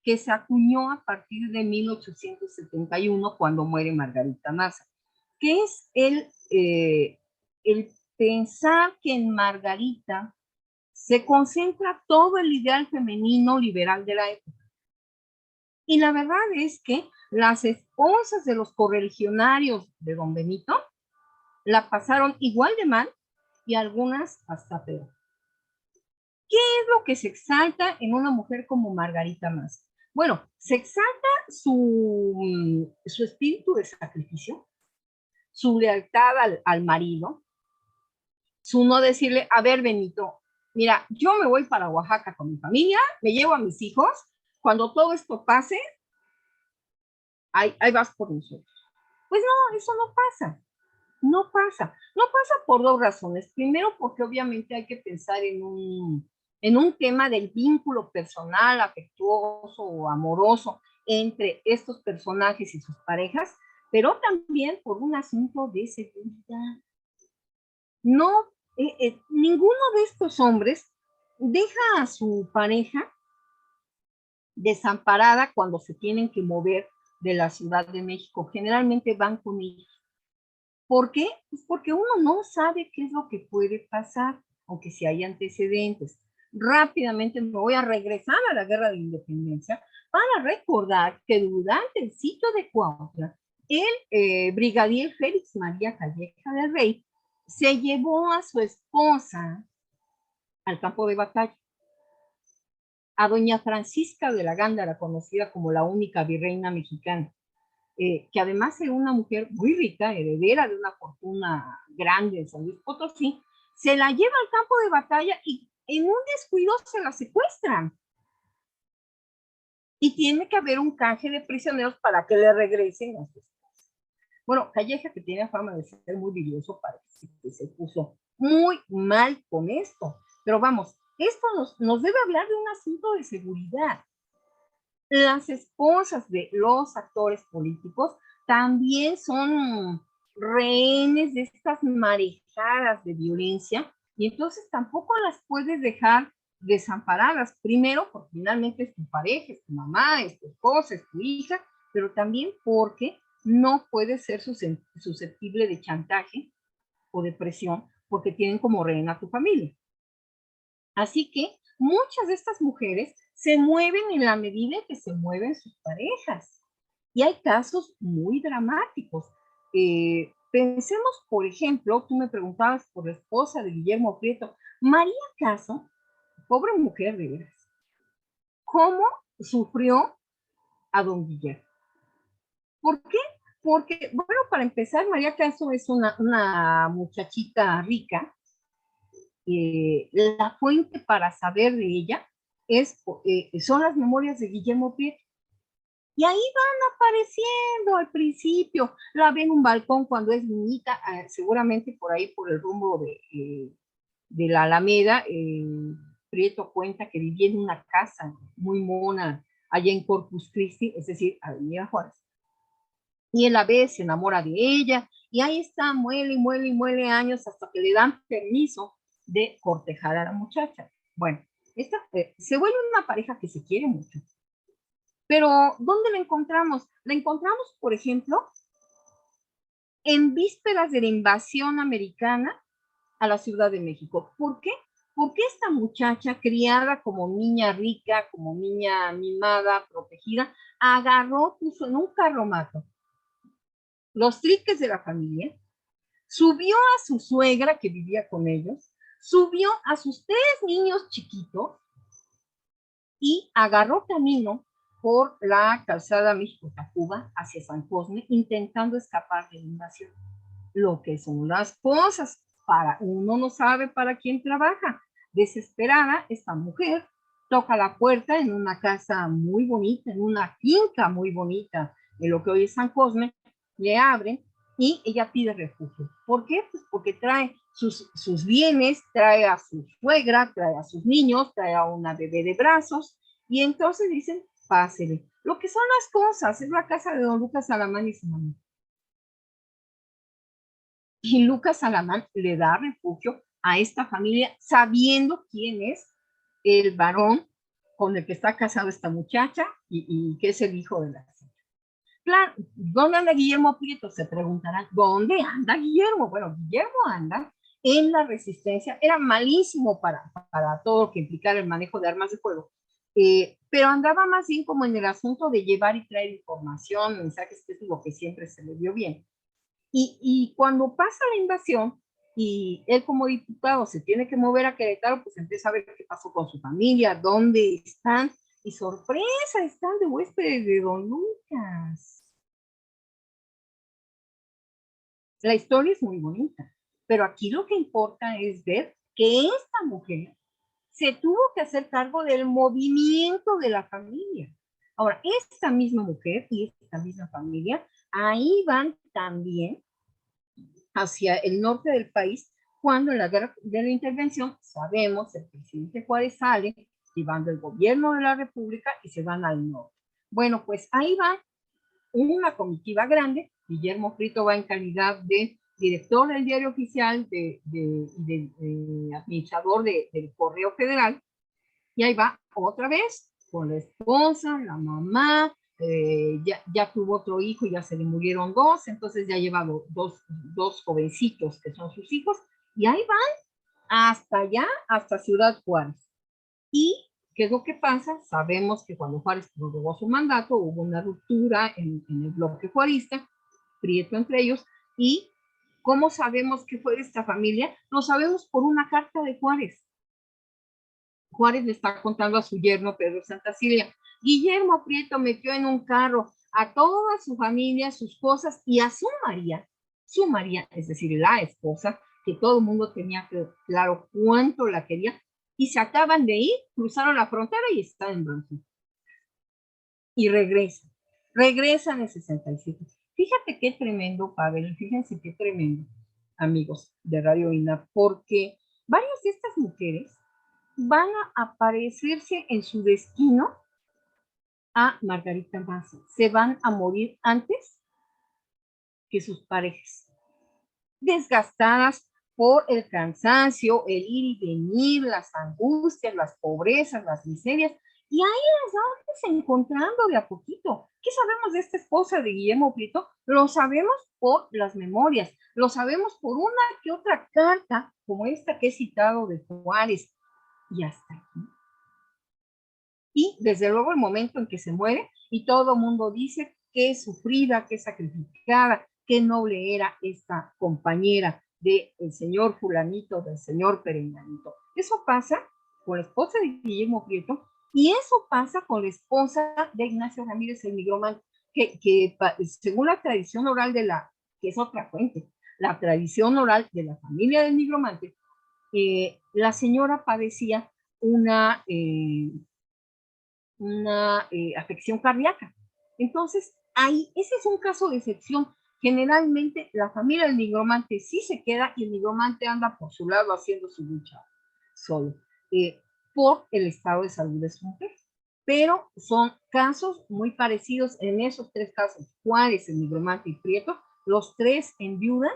que se acuñó a partir de 1871, cuando muere Margarita Maza, que es el pensar que en Margarita se concentra todo el ideal femenino liberal de la época. Y la verdad es que las esposas de los correligionarios de don Benito la pasaron igual de mal y algunas hasta peor. ¿Qué es lo que se exalta en una mujer como Margarita Maza? Bueno, se exalta su espíritu de sacrificio, su lealtad al marido, su no decirle, a ver, Benito, mira, yo me voy para Oaxaca con mi familia, me llevo a mis hijos, cuando todo esto pase, ahí vas por nosotros. Pues no, eso no pasa. No pasa. No pasa por dos razones. Primero, porque obviamente hay que pensar en un tema del vínculo personal, afectuoso o amoroso entre estos personajes y sus parejas, pero también por un asunto de seguridad. No, ninguno de estos hombres deja a su pareja desamparada cuando se tienen que mover de la Ciudad de México. Generalmente van con ellos. ¿Por qué? Pues porque uno no sabe qué es lo que puede pasar, aunque si hay antecedentes. Rápidamente me voy a regresar a la Guerra de la Independencia para recordar que durante el sitio de Cuautla, el brigadier Félix María Calleja del Rey se llevó a su esposa al campo de batalla, a doña Francisca de la Gándara, conocida como la única virreina mexicana. Que además era una mujer muy rica, heredera de una fortuna grande en San Luis Potosí, se la lleva al campo de batalla y en un descuido se la secuestran. Y tiene que haber un canje de prisioneros para que le regresen a sus casas. Bueno, Calleja, que tiene fama de ser muy bilioso, parece que se puso muy mal con esto. Pero vamos, esto nos debe hablar de un asunto de seguridad. Las esposas de los actores políticos también son rehenes de estas marejadas de violencia y entonces tampoco las puedes dejar desamparadas. Primero, porque finalmente es tu pareja, es tu mamá, es tu esposa, es tu hija, pero también porque no puede ser susceptible de chantaje o de presión porque tienen como rehén a tu familia. Así que muchas de estas mujeres se mueven en la medida en que se mueven sus parejas. Y hay casos muy dramáticos. Pensemos, por ejemplo, tú me preguntabas por la esposa de Guillermo Prieto, María Caso, pobre mujer de veras, ¿cómo sufrió a don Guillermo? ¿Por qué? Porque, bueno, para empezar, María Caso es una muchachita rica. La fuente para saber de ella son las memorias de Guillermo Prieto. Y ahí van apareciendo al principio. La ven en un balcón cuando es niñita, seguramente por ahí, por el rumbo de la Alameda. Prieto cuenta que vivía en una casa muy mona allá en Corpus Christi, es decir, Avenida Juárez. Y él la ve, se enamora de ella, y ahí está, muele y muele y muele años hasta que le dan permiso de cortejar a la muchacha. Bueno, se vuelve una pareja que se quiere mucho. Pero, ¿dónde la encontramos? La encontramos, por ejemplo, en vísperas de la invasión americana a la Ciudad de México. ¿Por qué? Porque esta muchacha, criada como niña rica, como niña mimada, protegida, agarró, puso en un carromato los triques de la familia, subió a su suegra que vivía con ellos, subió a sus 3 niños chiquitos y agarró camino por la calzada México-Tacuba hacia San Cosme, intentando escapar de la invasión. Lo que son las cosas, uno no sabe para quién trabaja. Desesperada, esta mujer toca la puerta en una casa muy bonita, en una finca muy bonita, en lo que hoy es San Cosme, le abren y ella pide refugio. ¿Por qué? Pues porque trae sus bienes, trae a su suegra, trae a sus niños, trae a una bebé de brazos, y entonces dicen, pásele. Lo que son las cosas, es la casa de don Lucas Alamán y su mamá. Y Lucas Alamán le da refugio a esta familia sabiendo quién es el varón con el que está casado esta muchacha y que es el hijo de la señora. Claro, ¿dónde anda Guillermo Prieto? Se preguntarán, ¿dónde anda Guillermo? Bueno, Guillermo anda en la resistencia, era malísimo para todo lo que implicara el manejo de armas de fuego, pero andaba más bien como en el asunto de llevar y traer información, mensajes, que es lo que siempre se le dio bien. Y cuando pasa la invasión y él como diputado se tiene que mover a Querétaro, pues empieza a ver qué pasó con su familia, dónde están, y sorpresa, están de huéspedes de don Lucas. La historia es muy bonita, pero aquí lo que importa es ver que esta mujer se tuvo que hacer cargo del movimiento de la familia. Ahora, esta misma mujer y esta misma familia, ahí van también hacia el norte del país, cuando en la guerra de la intervención, sabemos, el presidente Juárez sale llevando el gobierno de la República y se van al norte. Bueno, pues ahí va una comitiva grande. Guillermo Prieto va en calidad de director del Diario Oficial, de administrador del Correo Federal, y ahí va otra vez con la esposa, la mamá, ya tuvo otro hijo y ya se le murieron 2, entonces ya lleva dos jovencitos que son sus hijos, y ahí van hasta allá, hasta Ciudad Juárez. ¿Y qué es lo que pasa? Sabemos que cuando Juárez prorrogó su mandato, hubo una ruptura en el bloque juarista, Prieto entre ellos, y ¿cómo sabemos que fue de esta familia? Lo sabemos por una carta de Juárez. Juárez le está contando a su yerno Pedro Santacilia, Guillermo Prieto metió en un carro a toda su familia, sus cosas, y a su María, es decir, la esposa, que todo el mundo tenía claro cuánto la quería, y se acaban de ir, cruzaron la frontera y están en Brasil. Y regresan en 67. Fíjate qué tremendo, Pavel, fíjense qué tremendo, amigos de Radio INA, porque varias de estas mujeres van a parecerse en su destino a Margarita Maza. Se van a morir antes que sus parejas, desgastadas por el cansancio, el ir y venir, las angustias, las pobrezas, las miserias, y ahí las vamos encontrando de a poquito. ¿Qué sabemos de esta esposa de Guillermo Prieto? Lo sabemos por las memorias, lo sabemos por una que otra carta, como esta que he citado de Juárez, y hasta aquí. Y desde luego el momento en que se muere, y todo el mundo dice qué sufrida, qué sacrificada, qué noble era esta compañera del señor fulanito, del señor perenganito. Eso pasa con la esposa de Guillermo Prieto, y eso pasa con la esposa de Ignacio Ramírez el Nigromante, que según la tradición oral que es otra fuente, la tradición oral de la familia del Nigromante, la señora padecía una afección cardíaca. Entonces, ahí, ese es un caso de excepción. Generalmente, la familia del nigromante sí se queda y el nigromante anda por su lado haciendo su lucha solo, por el estado de salud de su mujer. Pero son casos muy parecidos en esos tres casos: Juárez, el nigromante y Prieto, los tres en viuda,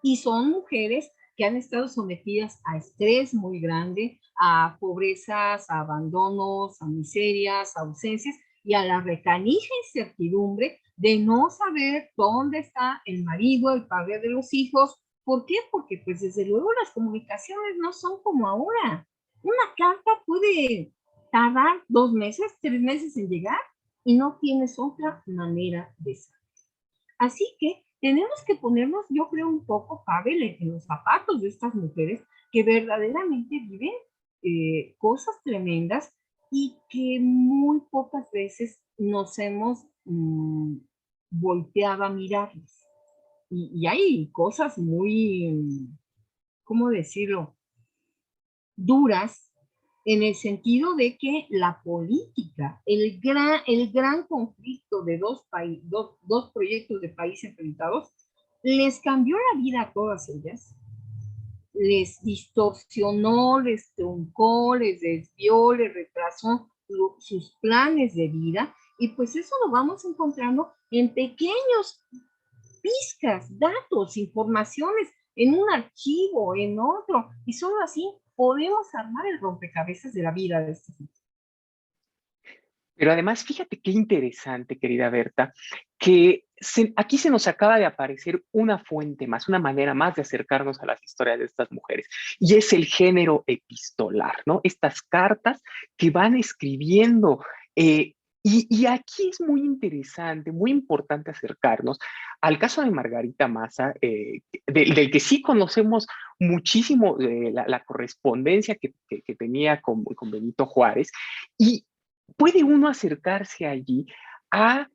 y son mujeres que han estado sometidas a estrés muy grande, a pobrezas, a abandonos, a miserias, a ausencias y a la recanija incertidumbre de no saber dónde está el marido, el padre de los hijos. ¿Por qué? Porque pues desde luego las comunicaciones no son como ahora. Una carta puede tardar 2 meses, 3 meses en llegar y no tienes otra manera de saber. Así que tenemos que ponernos, yo creo, un poco, Pavel, en los zapatos de estas mujeres que verdaderamente viven cosas tremendas y que muy pocas veces nos hemos volteado a mirarles. Y hay cosas muy, ¿cómo decirlo?, duras, en el sentido de que la política, el gran conflicto de dos proyectos de país enfrentados, les cambió la vida a todas ellas, les distorsionó, les truncó, les desvió, les retrasó sus planes de vida, y pues eso lo vamos encontrando en pequeños pizcas, datos, informaciones, en un archivo, en otro, y solo así podemos armar el rompecabezas de la vida de este tipo. Pero además, fíjate qué interesante, querida Berta, que aquí se nos acaba de aparecer una fuente más, una manera más de acercarnos a las historias de estas mujeres, y es el género epistolar, ¿no? Estas cartas que van escribiendo. Y aquí es muy interesante, muy importante acercarnos al caso de Margarita Maza, del que sí conocemos muchísimo la correspondencia que tenía con Benito Juárez, y puede uno acercarse allí a,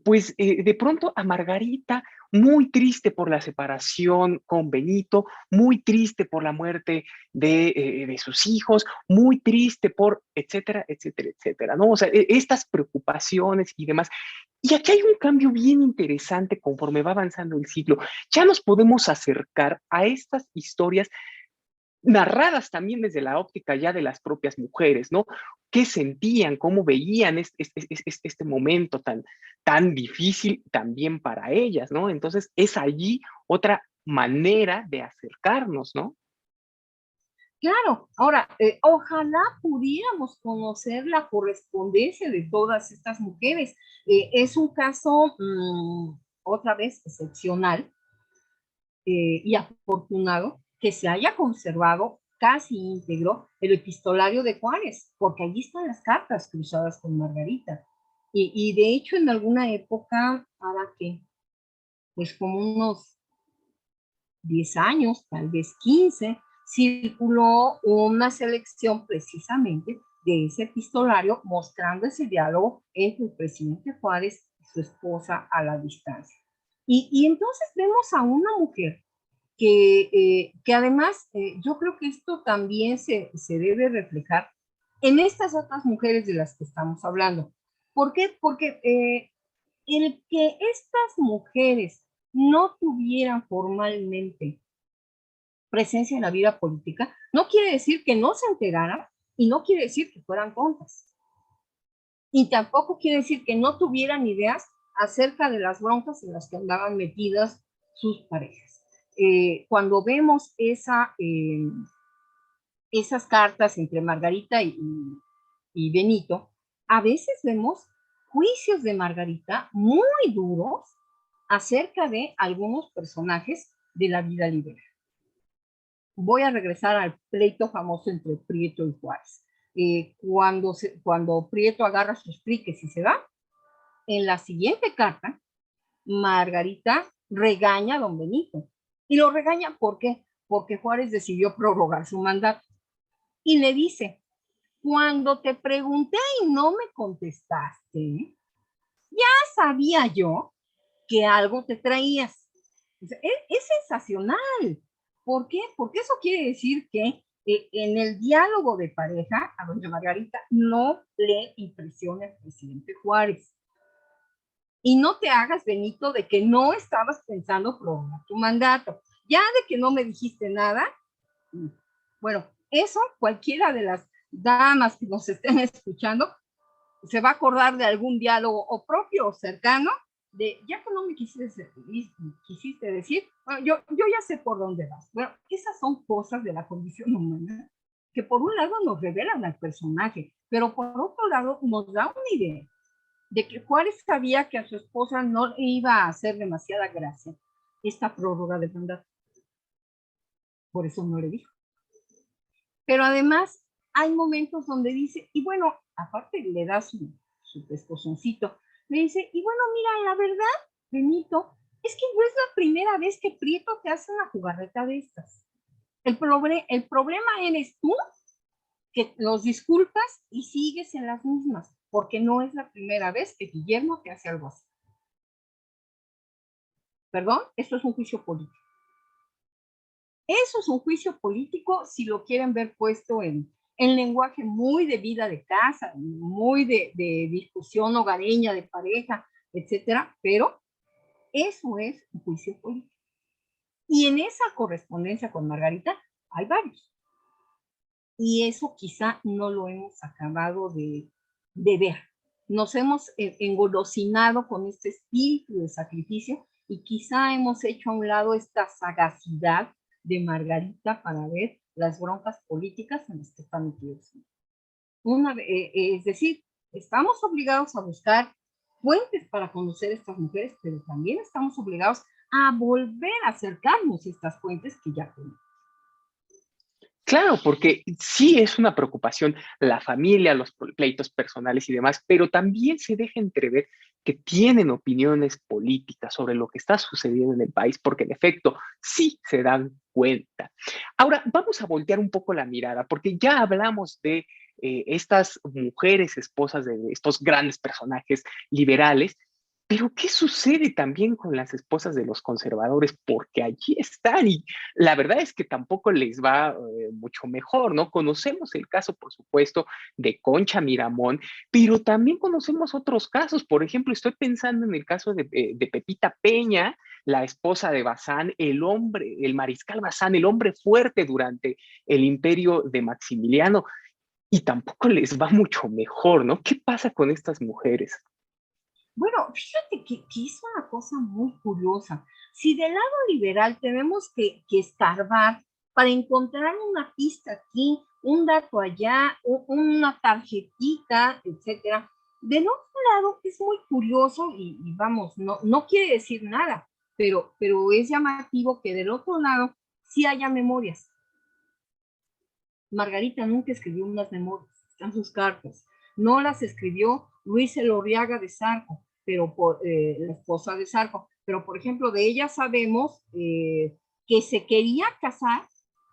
pues, de pronto a Margarita, muy triste por la separación con Benito, muy triste por la muerte de sus hijos, muy triste por, etcétera, etcétera, etcétera, ¿no? O sea, estas preocupaciones y demás. Y aquí hay un cambio bien interesante conforme va avanzando el siglo. Ya nos podemos acercar a estas historias narradas también desde la óptica ya de las propias mujeres, ¿no? ¿Qué sentían, cómo veían este momento tan difícil también para ellas, ¿no? Entonces es allí otra manera de acercarnos, ¿no? Claro, ahora, ojalá pudiéramos conocer la correspondencia de todas estas mujeres. Es un caso, otra vez, excepcional, y afortunado que se haya conservado casi íntegro el epistolario de Juárez, porque allí están las cartas cruzadas con Margarita. Y de hecho, en alguna época, ¿para qué? Pues como unos 10 años, tal vez 15, circuló una selección precisamente de ese epistolario mostrando ese diálogo entre el presidente Juárez y su esposa a la distancia. Y entonces vemos a una mujer que además yo creo que esto también se debe reflejar en estas otras mujeres de las que estamos hablando. ¿Por qué? Porque el que estas mujeres no tuvieran formalmente presencia en la vida política no quiere decir que no se enteraran y no quiere decir que fueran tontas. Y tampoco quiere decir que no tuvieran ideas acerca de las broncas en las que andaban metidas sus parejas. Cuando vemos esas cartas entre Margarita y Benito, a veces vemos juicios de Margarita muy duros acerca de algunos personajes de la vida liberal. Voy a regresar al pleito famoso entre Prieto y Juárez. Cuando Prieto agarra sus triques y se va, en la siguiente carta, Margarita regaña a don Benito. Y lo regaña, ¿por qué? Porque Juárez decidió prorrogar su mandato. Y le dice, cuando te pregunté y no me contestaste, ya sabía yo que algo te traías. Es sensacional. ¿Por qué? Porque eso quiere decir que en el diálogo de pareja a doña Margarita no le impresiona el presidente Juárez. Y no te hagas, Benito, de que no estabas pensando prorrogar tu mandato. Ya de que no me dijiste nada, bueno, eso cualquiera de las damas que nos estén escuchando se va a acordar de algún diálogo o propio o cercano de, ya que no me quisiste decir, bueno, yo ya sé por dónde vas. Bueno, esas son cosas de la condición humana que por un lado nos revelan al personaje, pero por otro lado nos da una idea de que Juárez sabía que a su esposa no le iba a hacer demasiada gracia esta prórroga de mandato. Por eso no le dijo. Pero además hay momentos donde dice, y bueno, aparte le da su pescozoncito, le dice, y bueno, mira, la verdad, Benito, es que no es la primera vez que Prieto te hace una jugarreta de estas. El problema eres tú, que los disculpas y sigues en las mismas, porque no es la primera vez que Guillermo te hace algo así. Perdón, esto es un juicio político. Eso es un juicio político si lo quieren ver puesto en lenguaje muy de vida de casa, muy de discusión hogareña, de pareja, etcétera, pero eso es un juicio político. Y en esa correspondencia con Margarita hay varios. Y eso quizá no lo hemos acabado de ver. Nos hemos engolosinado con este espíritu de sacrificio y quizá hemos hecho a un lado esta sagacidad de Margarita para ver las broncas políticas en las que están metidos. Es decir, estamos obligados a buscar fuentes para conocer a estas mujeres, pero también estamos obligados a volver a acercarnos a estas fuentes que ya tenemos. Claro, porque sí es una preocupación la familia, los pleitos personales y demás, pero también se deja entrever que tienen opiniones políticas sobre lo que está sucediendo en el país, porque en efecto sí se dan cuenta. Ahora, vamos a voltear un poco la mirada, porque ya hablamos de estas mujeres esposas de estos grandes personajes liberales, pero ¿qué sucede también con las esposas de los conservadores? Porque allí están y la verdad es que tampoco les va mucho mejor, ¿no? Conocemos el caso, por supuesto, de Concha Miramón, pero también conocemos otros casos. Por ejemplo, estoy pensando en el caso de Pepita Peña, la esposa de Bazán, el hombre, el mariscal Bazán, el hombre fuerte durante el imperio de Maximiliano, y tampoco les va mucho mejor, ¿no? ¿Qué pasa con estas mujeres? Bueno, fíjate que es una cosa muy curiosa. Si del lado liberal tenemos que escarbar para encontrar una pista aquí, un dato allá, una tarjetita, etcétera, del otro lado es muy curioso y vamos, no quiere decir nada, pero es llamativo que del otro lado sí haya memorias. Margarita nunca escribió unas memorias, están sus cartas. No las escribió Luis Elorriaga de Zarco, pero la esposa de Zarco. Pero, por ejemplo, de ella sabemos que se quería casar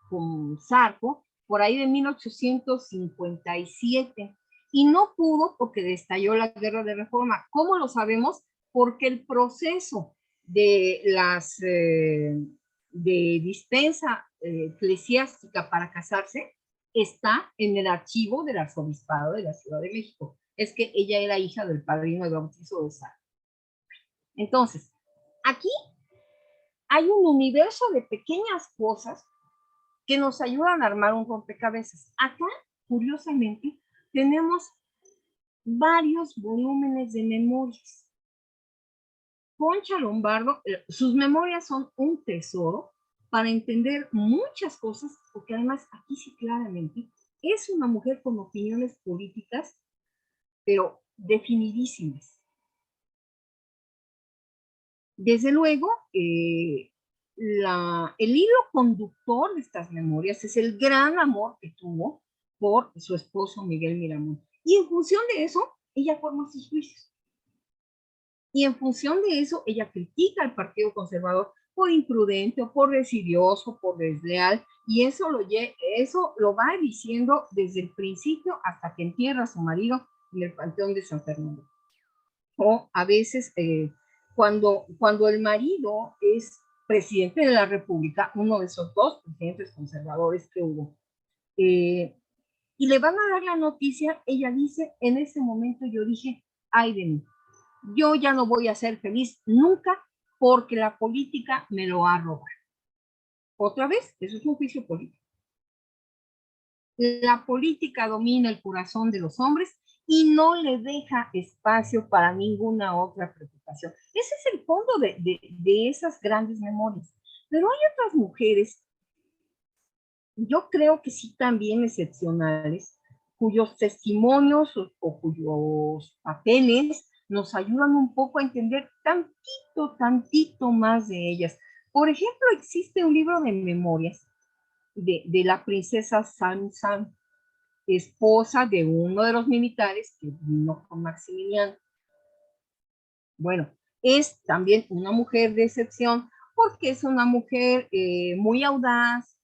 con Zarco por ahí de 1857 y no pudo porque estalló la Guerra de Reforma. ¿Cómo lo sabemos? Porque el proceso de de dispensa eclesiástica para casarse está en el archivo del arzobispado de la Ciudad de México. Es que ella era hija del padrino de bautizo de Sara. Entonces, aquí hay un universo de pequeñas cosas que nos ayudan a armar un rompecabezas. Acá, curiosamente, tenemos varios volúmenes de memorias. Concha Lombardo, sus memorias son un tesoro para entender muchas cosas, porque además aquí sí claramente es una mujer con opiniones políticas, pero definidísimas. Desde luego, el hilo conductor de estas memorias es el gran amor que tuvo por su esposo Miguel Miramón. Y en función de eso, ella forma sus juicios. Y en función de eso, ella critica al Partido Conservador por imprudente, o por desidioso, por desleal, y eso lo va diciendo desde el principio hasta que entierra a su marido en el Panteón de San Fernando. O a veces, cuando el marido es presidente de la República, uno de esos dos presidentes conservadores que hubo, y le van a dar la noticia, ella dice, en ese momento yo dije, ay de mí, yo ya no voy a ser feliz nunca porque la política me lo ha robado. Otra vez, eso es un juicio político. La política domina el corazón de los hombres y no le deja espacio para ninguna otra preocupación. Ese es el fondo de esas grandes memorias. Pero hay otras mujeres, yo creo que sí también excepcionales, cuyos testimonios o cuyos papeles nos ayudan un poco a entender tantito más de ellas. Por ejemplo, existe un libro de memorias de la princesa San, esposa de uno de los militares que vino con Maximiliano. Bueno, es también una mujer de excepción porque es una mujer muy audaz,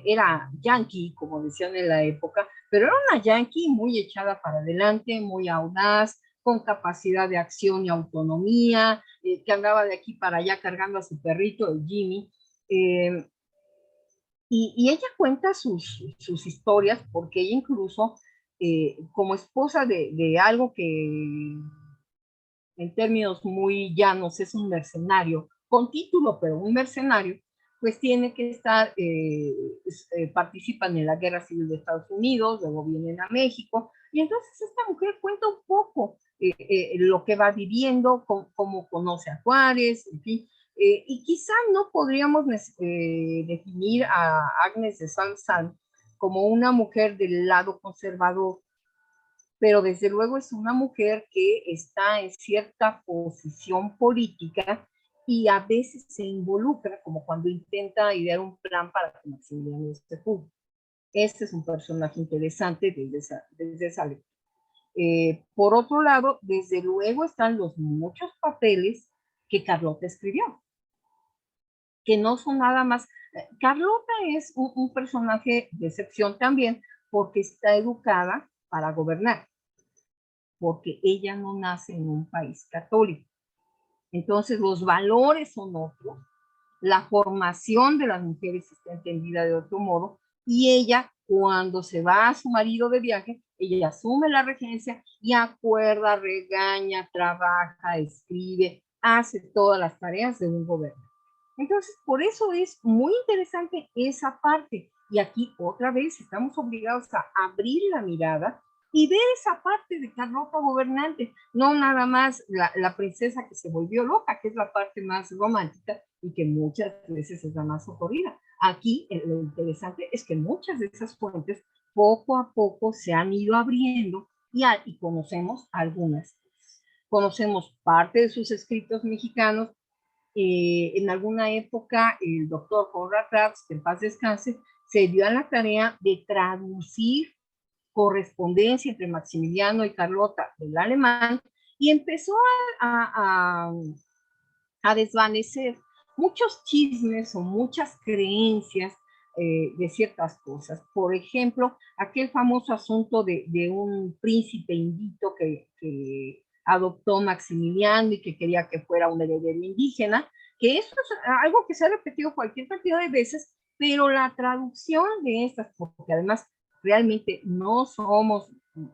era yankee, como decían en la época, pero era una yankee muy echada para adelante, muy audaz, con capacidad de acción y autonomía, que andaba de aquí para allá cargando a su perrito, el Jimmy. Y ella cuenta sus historias, porque ella incluso, como esposa de algo que en términos muy llanos es un mercenario, con título, pero un mercenario, pues tiene que estar, participan en la Guerra Civil de Estados Unidos, luego vienen a México, y entonces esta mujer cuenta un poco lo que va viviendo, cómo conoce a Juárez, en fin, y quizá no podríamos definir a Agnes de Saint-Saëns como una mujer del lado conservador, pero desde luego es una mujer que está en cierta posición política y a veces se involucra, como cuando intenta idear un plan para que Maximiliano se fuga. Este es un personaje interesante desde esa lectura. Por otro lado, desde luego están los muchos papeles que Carlota escribió, que no son nada más. Carlota es un personaje de excepción también porque está educada para gobernar, porque ella no nace en un país católico. Entonces los valores son otros, la formación de las mujeres está entendida de otro modo, y ella, cuando se va a su marido de viaje, ella asume la regencia y acuerda, regaña, trabaja, escribe, hace todas las tareas de un gobierno. Entonces, por eso es muy interesante esa parte. Y aquí otra vez estamos obligados a abrir la mirada y ver esa parte de Carlota gobernante, no nada más la princesa que se volvió loca, que es la parte más romántica y que muchas veces es la más ocurrida. Aquí lo interesante es que muchas de esas fuentes poco a poco se han ido abriendo y conocemos algunas. Conocemos parte de sus escritos mexicanos. En alguna época el doctor Conrad Raps, que en paz descanse, se dio a la tarea de traducir correspondencia entre Maximiliano y Carlota del alemán y empezó a desvanecer muchos chismes o muchas creencias de ciertas cosas. Por ejemplo, aquel famoso asunto de un príncipe indito que adoptó Maximiliano y que quería que fuera un heredero indígena, que eso es algo que se ha repetido cualquier cantidad de veces, pero la traducción de estas, porque además realmente no somos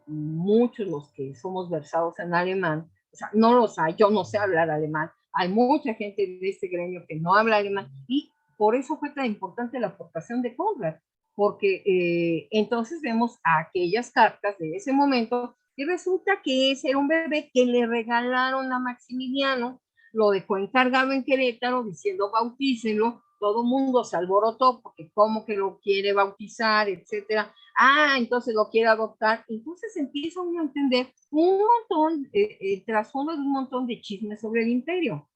muchos los que somos versados en alemán, o sea, no los hay, yo no sé hablar alemán, hay mucha gente de este gremio que no habla alemán, y por eso fue tan importante la aportación de Conrad, porque entonces vemos aquellas cartas de ese momento, y resulta que ese era un bebé que le regalaron a Maximiliano, lo dejó encargado en Querétaro diciendo bautícenlo, todo mundo se alborotó porque cómo que lo quiere bautizar, etcétera. Ah, entonces lo quiere adoptar. Entonces empieza uno a entender un montón, el trasfondo de un montón de chismes sobre el imperio,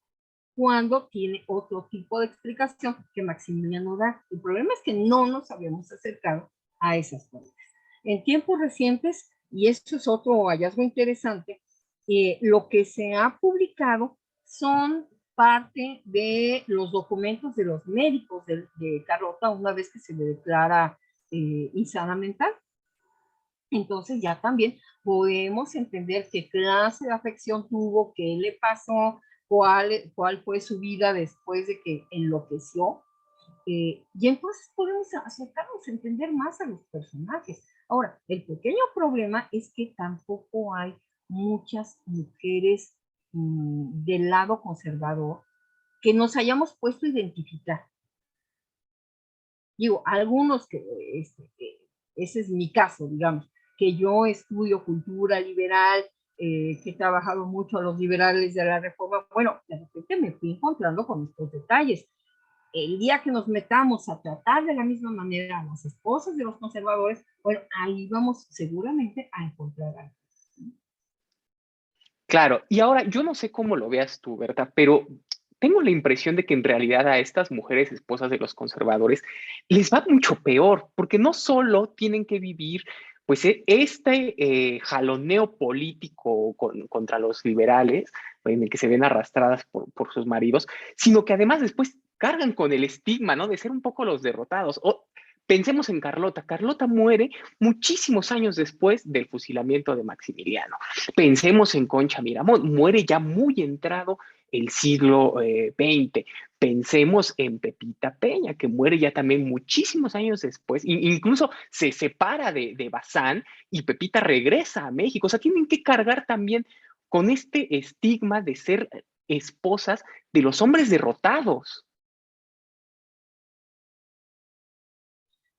cuando tiene otro tipo de explicación que Maximiliano da. El problema es que no nos habíamos acercado a esas fuentes. En tiempos recientes, y esto es otro hallazgo interesante, lo que se ha publicado son parte de los documentos de los médicos de Carlota una vez que se le declara insana mental. Entonces ya también podemos entender qué clase de afección tuvo, qué le pasó, cuál fue su vida después de que enloqueció. Y entonces podemos acercarnos a entender más a los personajes. Ahora, el pequeño problema es que tampoco hay muchas mujeres del lado conservador que nos hayamos puesto a identificar. Digo, algunos que ese es mi caso, digamos, que yo estudio cultura liberal, que he trabajado mucho a los liberales de la Reforma, bueno, de repente me fui encontrando con estos detalles. El día que nos metamos a tratar de la misma manera a las esposas de los conservadores, bueno, ahí vamos seguramente a encontrar algo. Claro, y ahora yo no sé cómo lo veas tú, ¿verdad? Pero tengo la impresión de que en realidad a estas mujeres esposas de los conservadores les va mucho peor, porque no solo tienen que vivir pues este jaloneo político contra los liberales, en el que se ven arrastradas por sus maridos, sino que además después cargan con el estigma, ¿no? De ser un poco los derrotados. O, pensemos en Carlota. Carlota muere muchísimos años después del fusilamiento de Maximiliano. Pensemos en Concha Miramón, muere ya muy entrado el siglo XX. Pensemos en Pepita Peña, que muere ya también muchísimos años después, incluso se separa de Bazán y Pepita regresa a México. O sea, tienen que cargar también con este estigma de ser esposas de los hombres derrotados.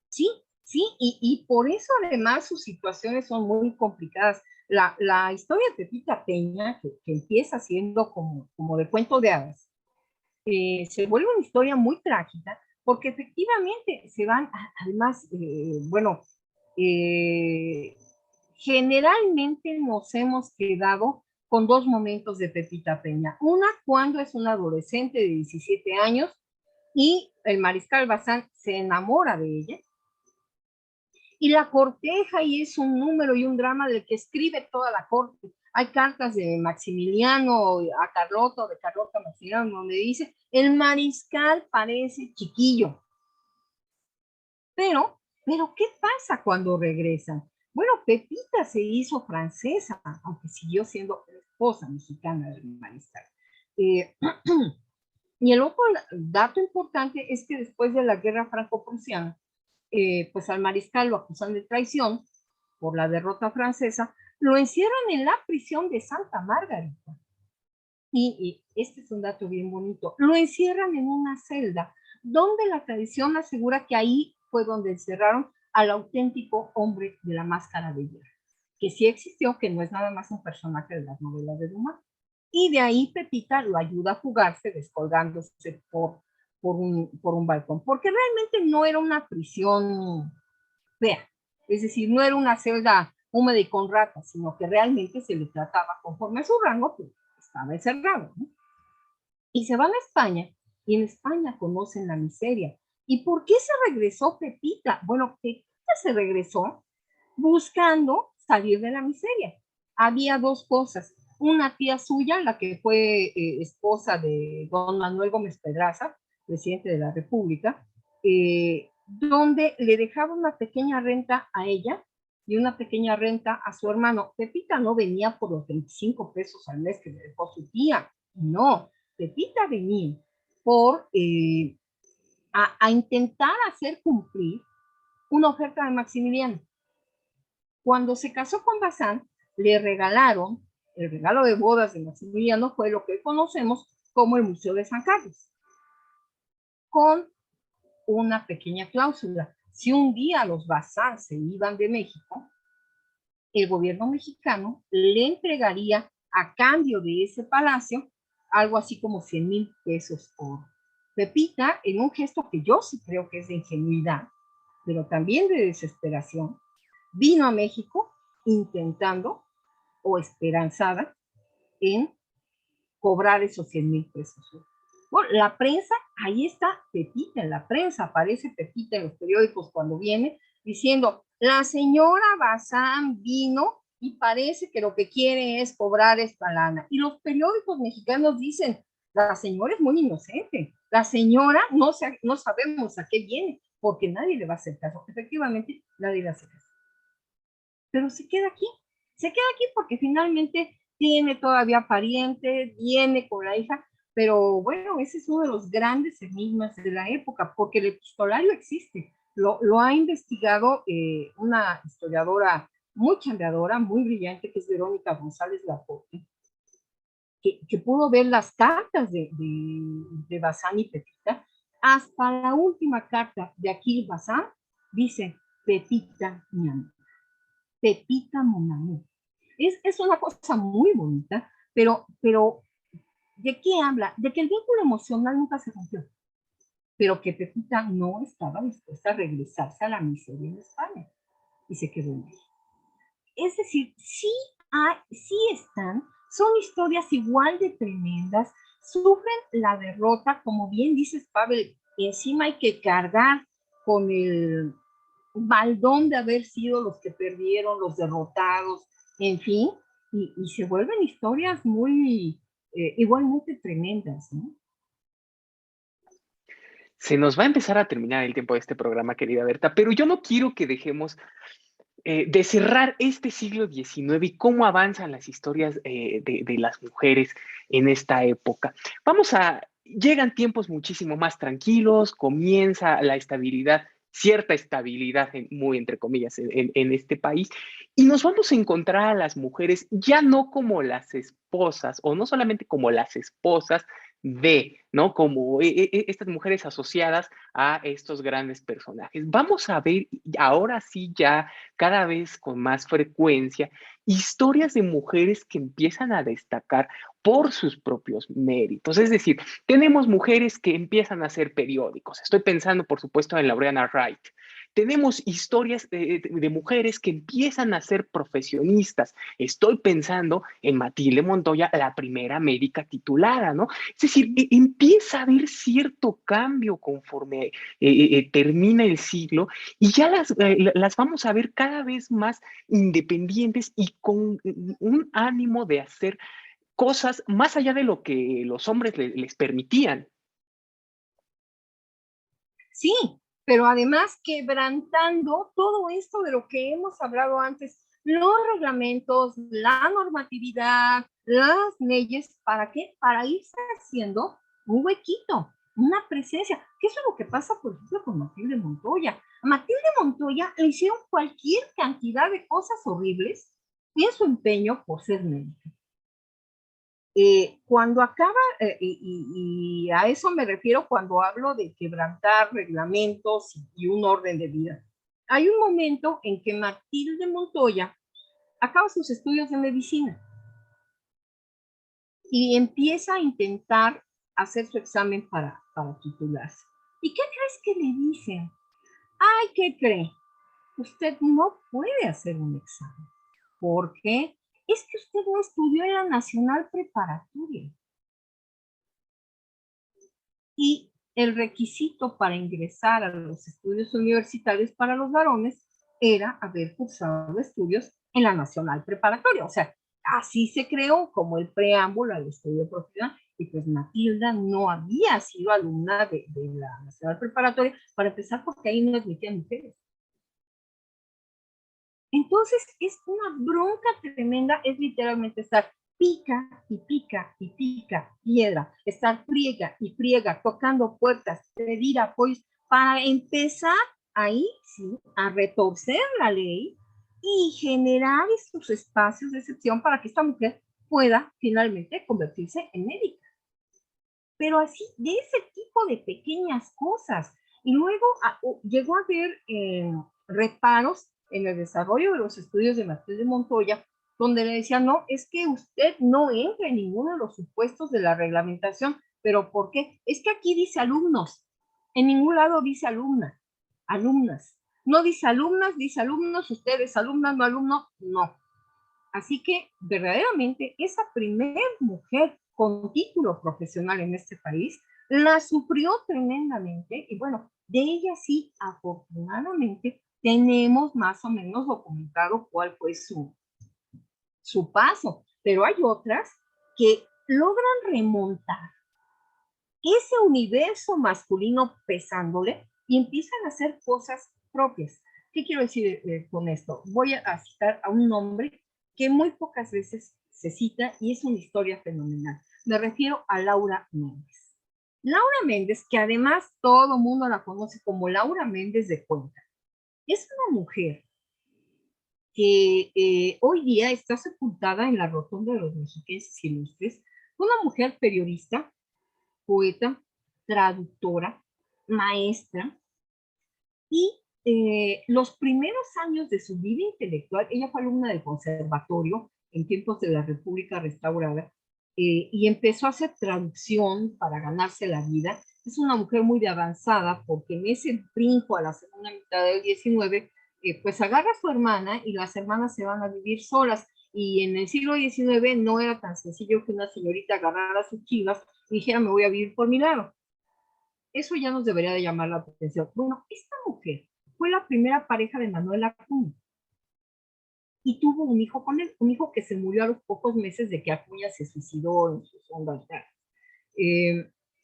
Sí, sí, y por eso además sus situaciones son muy complicadas. La historia de Pepita Peña, que empieza siendo como de cuento de hadas, se vuelve una historia muy trágica, porque efectivamente se van, además, bueno, generalmente nos hemos quedado con dos momentos de Pepita Peña. Una, cuando es una adolescente de 17 años y el mariscal Bazán se enamora de ella y la corteja, y es un número y un drama del que escribe toda la corte. Hay cartas de Maximiliano a Carlota, o de Carlota a Maximiliano, donde dice, el mariscal parece chiquillo. Pero, ¿qué pasa cuando regresan? Bueno, Pepita se hizo francesa, aunque siguió siendo esposa mexicana del mariscal. Y el otro dato importante es que después de la guerra franco-prusiana, pues al mariscal lo acusan de traición por la derrota francesa, lo encierran en la prisión de Santa Margarita. Y este es un dato bien bonito. Lo encierran en una celda donde la tradición asegura que ahí fue donde encerraron al auténtico hombre de la máscara de hierro, que sí existió, que no es nada más un personaje de las novelas de Dumas. Y de ahí Pepita lo ayuda a fugarse descolgándose por un balcón, porque realmente no era una prisión fea, es decir, no era una celda húmeda y con ratas, sino que realmente se le trataba conforme a su rango, pues estaba encerrado, ¿no? Y se van a España, y en España conocen la miseria. ¿Y por qué se regresó Pepita? Bueno, Pepita se regresó buscando salir de la miseria. Había dos cosas. Una tía suya, la que fue esposa de don Manuel Gómez Pedraza, presidente de la República, donde le dejaba una pequeña renta a ella y una pequeña renta a su hermano. Pepita no venía por los 25 pesos al mes que le dejó su tía, no, Pepita venía por a intentar hacer cumplir una oferta de Maximiliano. Cuando se casó con Bazán, le regalaron, el regalo de bodas de Maximiliano fue lo que conocemos como el Museo de San Carlos, con una pequeña cláusula. Si un día los Bazán se iban de México, el gobierno mexicano le entregaría a cambio de ese palacio algo así como 100,000 pesos oro. Pepita, en un gesto que yo sí creo que es de ingenuidad, pero también de desesperación, vino a México intentando o esperanzada en cobrar esos 100,000 pesos. Bueno, la prensa, ahí está Pepita en la prensa, aparece Pepita en los periódicos cuando viene diciendo, la señora Bazán vino y parece que lo que quiere es cobrar esta lana. Y los periódicos mexicanos dicen, la señora es muy inocente, la señora no sabemos a qué viene, porque nadie le va a hacer caso. Efectivamente, nadie le hace caso. Pero se queda aquí porque finalmente tiene todavía pariente, viene con la hija, pero bueno, ese es uno de los grandes enigmas de la época, porque el epistolario existe, lo ha investigado una historiadora muy chambeadora, muy brillante, que es Verónica González Laporte, que pudo ver las cartas de Bazán y Pepita, hasta la última carta de Achille Bazán, dice, Pepita mi amor. Pepita mon amour. Es una cosa muy bonita, pero ¿de qué habla? De que el vínculo emocional nunca se rompió, pero que Pepita no estaba dispuesta a regresarse a la miseria en España y se quedó en México. Es decir, sí están, son historias igual de tremendas, sufren la derrota, como bien dices, Pavel, encima hay que cargar con el baldón de haber sido los que perdieron, los derrotados, en fin, y se vuelven historias muy igualmente tremendas, ¿no? Se nos va a empezar a terminar el tiempo de este programa, querida Berta, pero yo no quiero que dejemos de cerrar este siglo XIX y cómo avanzan las historias de las mujeres en esta época. Llegan tiempos muchísimo más tranquilos, comienza la estabilidad, cierta estabilidad, muy entre comillas, en este país, y nos vamos a encontrar a las mujeres ya no como las esposas, o no solamente como las esposas ¿no? Como estas mujeres asociadas a estos grandes personajes. Vamos a ver ahora sí ya cada vez con más frecuencia historias de mujeres que empiezan a destacar por sus propios méritos. Es decir, tenemos mujeres que empiezan a hacer periódicos. Estoy pensando, por supuesto, en Laureana Wright. Tenemos historias de mujeres que empiezan a ser profesionistas. Estoy pensando en Matilde Montoya, la primera médica titulada, ¿no? Es decir, empieza a haber cierto cambio conforme termina el siglo y ya las vamos a ver cada vez más independientes y con un ánimo de hacer cosas más allá de lo que los hombres les permitían. Sí, pero además quebrantando todo esto de lo que hemos hablado antes, los reglamentos, la normatividad, las leyes, ¿para qué? Para irse haciendo un huequito, una presencia, que eso es lo que pasa, por ejemplo, con Matilde Montoya. A Matilde Montoya le hicieron cualquier cantidad de cosas horribles en su empeño por ser médica. Cuando acaba, y a eso me refiero cuando hablo de quebrantar reglamentos y un orden de vida. Hay un momento en que Matilde Montoya acaba sus estudios de medicina y empieza a intentar hacer su examen para titularse. ¿Y qué crees que le dicen? Ay, ¿qué cree? Usted no puede hacer un examen. ¿Por qué? Es que usted no estudió en la Nacional Preparatoria. Y el requisito para ingresar a los estudios universitarios para los varones era haber cursado estudios en la Nacional Preparatoria. O sea, así se creó como el preámbulo al estudio profesional. Y pues Matilda no había sido alumna de la Nacional Preparatoria, para empezar porque ahí no admitían mujeres. Entonces es una bronca tremenda, es literalmente estar pica y pica y pica piedra, estar friega y friega, tocando puertas, pedir apoyos, para empezar ahí sí a retorcer la ley y generar estos espacios de excepción para que esta mujer pueda finalmente convertirse en médica. Pero así, de ese tipo de pequeñas cosas. Y luego llegó a haber reparos en el desarrollo de los estudios de Martínez de Montoya, donde le decían, no, es que usted no entra en ninguno de los supuestos de la reglamentación. ¿Pero por qué? Es que aquí dice alumnos, en ningún lado dice alumna, alumnas. No dice alumnas, dice alumnos, ustedes alumnas, no alumnos, no. Así que verdaderamente esa primer mujer con título profesional en este país la sufrió tremendamente y bueno, de ella sí, afortunadamente, tenemos más o menos documentado cuál fue su paso, pero hay otras que logran remontar ese universo masculino pesándole y empiezan a hacer cosas propias. ¿Qué quiero decir con esto? Voy a citar a un nombre que muy pocas veces se cita y es una historia fenomenal. Me refiero a Laura Méndez. Laura Méndez, que además todo el mundo la conoce como Laura Méndez de Cuenca, es una mujer que hoy día está sepultada en la rotonda de los mexiquenses ilustres, una mujer periodista, poeta, traductora, maestra, y los primeros años de su vida intelectual, ella fue alumna del conservatorio en tiempos de la República Restaurada, y empezó a hacer traducción para ganarse la vida. Es una mujer muy de avanzada, porque en ese brinco a la segunda mitad del 19, pues agarra a su hermana y las hermanas se van a vivir solas. Y en el siglo XIX no era tan sencillo que una señorita agarrara sus chivas y dijera, me voy a vivir por mi lado. Eso ya nos debería de llamar la atención. Bueno, esta mujer fue la primera pareja de Manuel Acuña y tuvo un hijo con él, un hijo que se murió a los pocos meses de que Acuña se suicidó en su sonda y tal.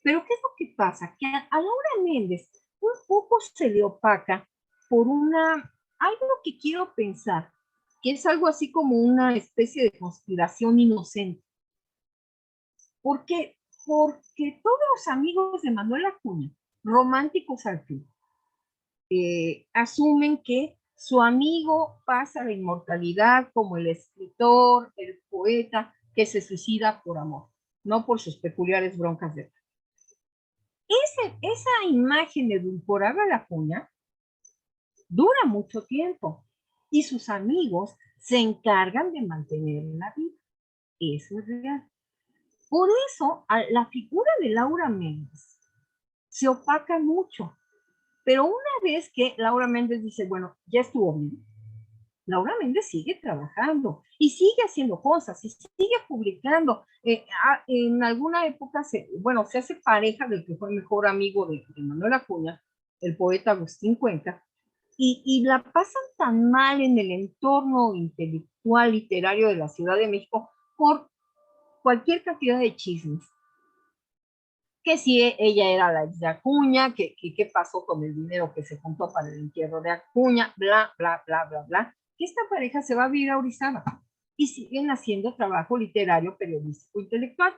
Pero ¿qué es lo que pasa? Que a Laura Méndez un poco se le opaca por algo que quiero pensar, que es algo así como una especie de conspiración inocente. ¿Por qué? Porque todos los amigos de Manuel Acuña, románticos al fin, asumen que su amigo pasa a la inmortalidad como el escritor, el poeta que se suicida por amor, no por sus peculiares broncas de... Esa imagen edulcorada de Acuña dura mucho tiempo y sus amigos se encargan de mantenerla viva. Eso es real. Por eso, la figura de Laura Méndez se opaca mucho. Pero una vez que Laura Méndez dice, bueno, ya estuvo bien, Laura Méndez sigue trabajando y sigue haciendo cosas y sigue publicando. En alguna época, se hace pareja del que fue el mejor amigo de Manuel Acuña, el poeta Agustín Cuenca, y la pasan tan mal en el entorno intelectual, literario de la Ciudad de México por cualquier cantidad de chismes. Que si ella era la ex de Acuña, que qué pasó con el dinero que se juntó para el entierro de Acuña, bla, bla, bla, bla, bla, que esta pareja se va a vivir a Orizaba y siguen haciendo trabajo literario, periodístico, intelectual.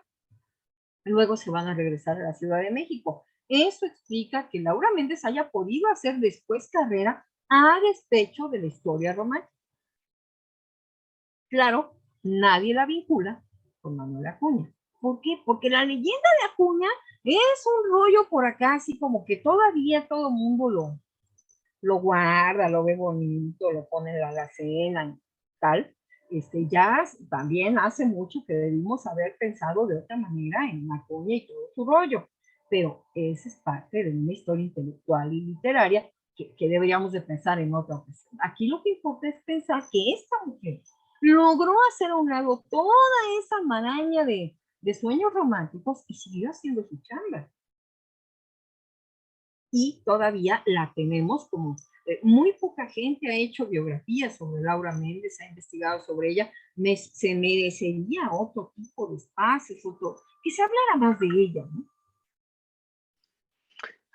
Luego se van a regresar a la Ciudad de México. Eso explica que Laura Méndez haya podido hacer después carrera a despecho de la historia romántica. Claro, nadie la vincula con Manuel Acuña. ¿Por qué? Porque la leyenda de Acuña es un rollo por acá, así como que todavía todo el mundo lo guarda, lo ve bonito, lo pone en la alacena y tal. Ya también hace mucho que debimos haber pensado de otra manera en Acuña y todo su rollo. Pero esa es parte de una historia intelectual y literaria que deberíamos de pensar en otra ocasión. Aquí lo que importa es pensar que esta mujer logró hacer a un lado toda esa maraña de sueños románticos y siguió haciendo su chamba. Y todavía la tenemos como muy poca gente ha hecho biografías sobre Laura Méndez, ha investigado sobre ella, se merecería otro tipo de espacios, que se hablara más de ella, ¿no?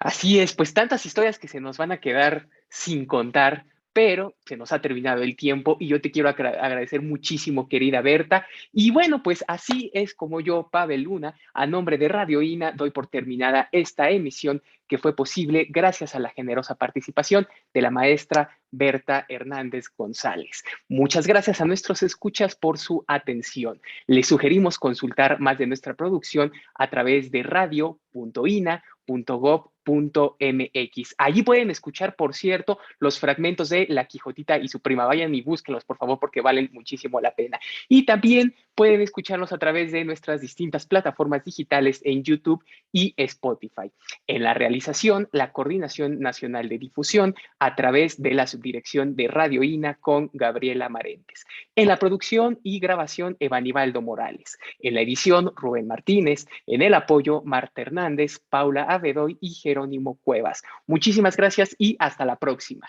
Así es, pues tantas historias que se nos van a quedar sin contar, pero se nos ha terminado el tiempo y yo te quiero agradecer muchísimo, querida Berta. Y bueno, pues así es como yo, Pavel Luna, a nombre de Radio INA, doy por terminada esta emisión que fue posible gracias a la generosa participación de la maestra Berta Hernández González. Muchas gracias a nuestros escuchas por su atención. Les sugerimos consultar más de nuestra producción a través de radio.ina.gov.mx. Allí pueden escuchar, por cierto, los fragmentos de La Quijotita y su prima. Vayan y búsquenlos, por favor, porque valen muchísimo la pena. Y también pueden escucharnos a través de nuestras distintas plataformas digitales en YouTube y Spotify. En la realización, la Coordinación Nacional de Difusión a través de la Subdirección de Radio INA con Gabriela Marentes. En la producción y grabación, Evanibaldo Morales. En la edición, Rubén Martínez. En el apoyo, Marta Hernández, Paula Avedoy y Jerónimo Cuevas. Muchísimas gracias y hasta la próxima.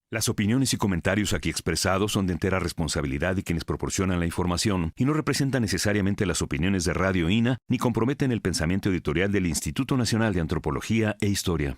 Las opiniones y comentarios aquí expresados son de entera responsabilidad de quienes proporcionan la información y no representan necesariamente las opiniones de Radio INA ni comprometen el pensamiento editorial del Instituto Nacional de Antropología e Historia.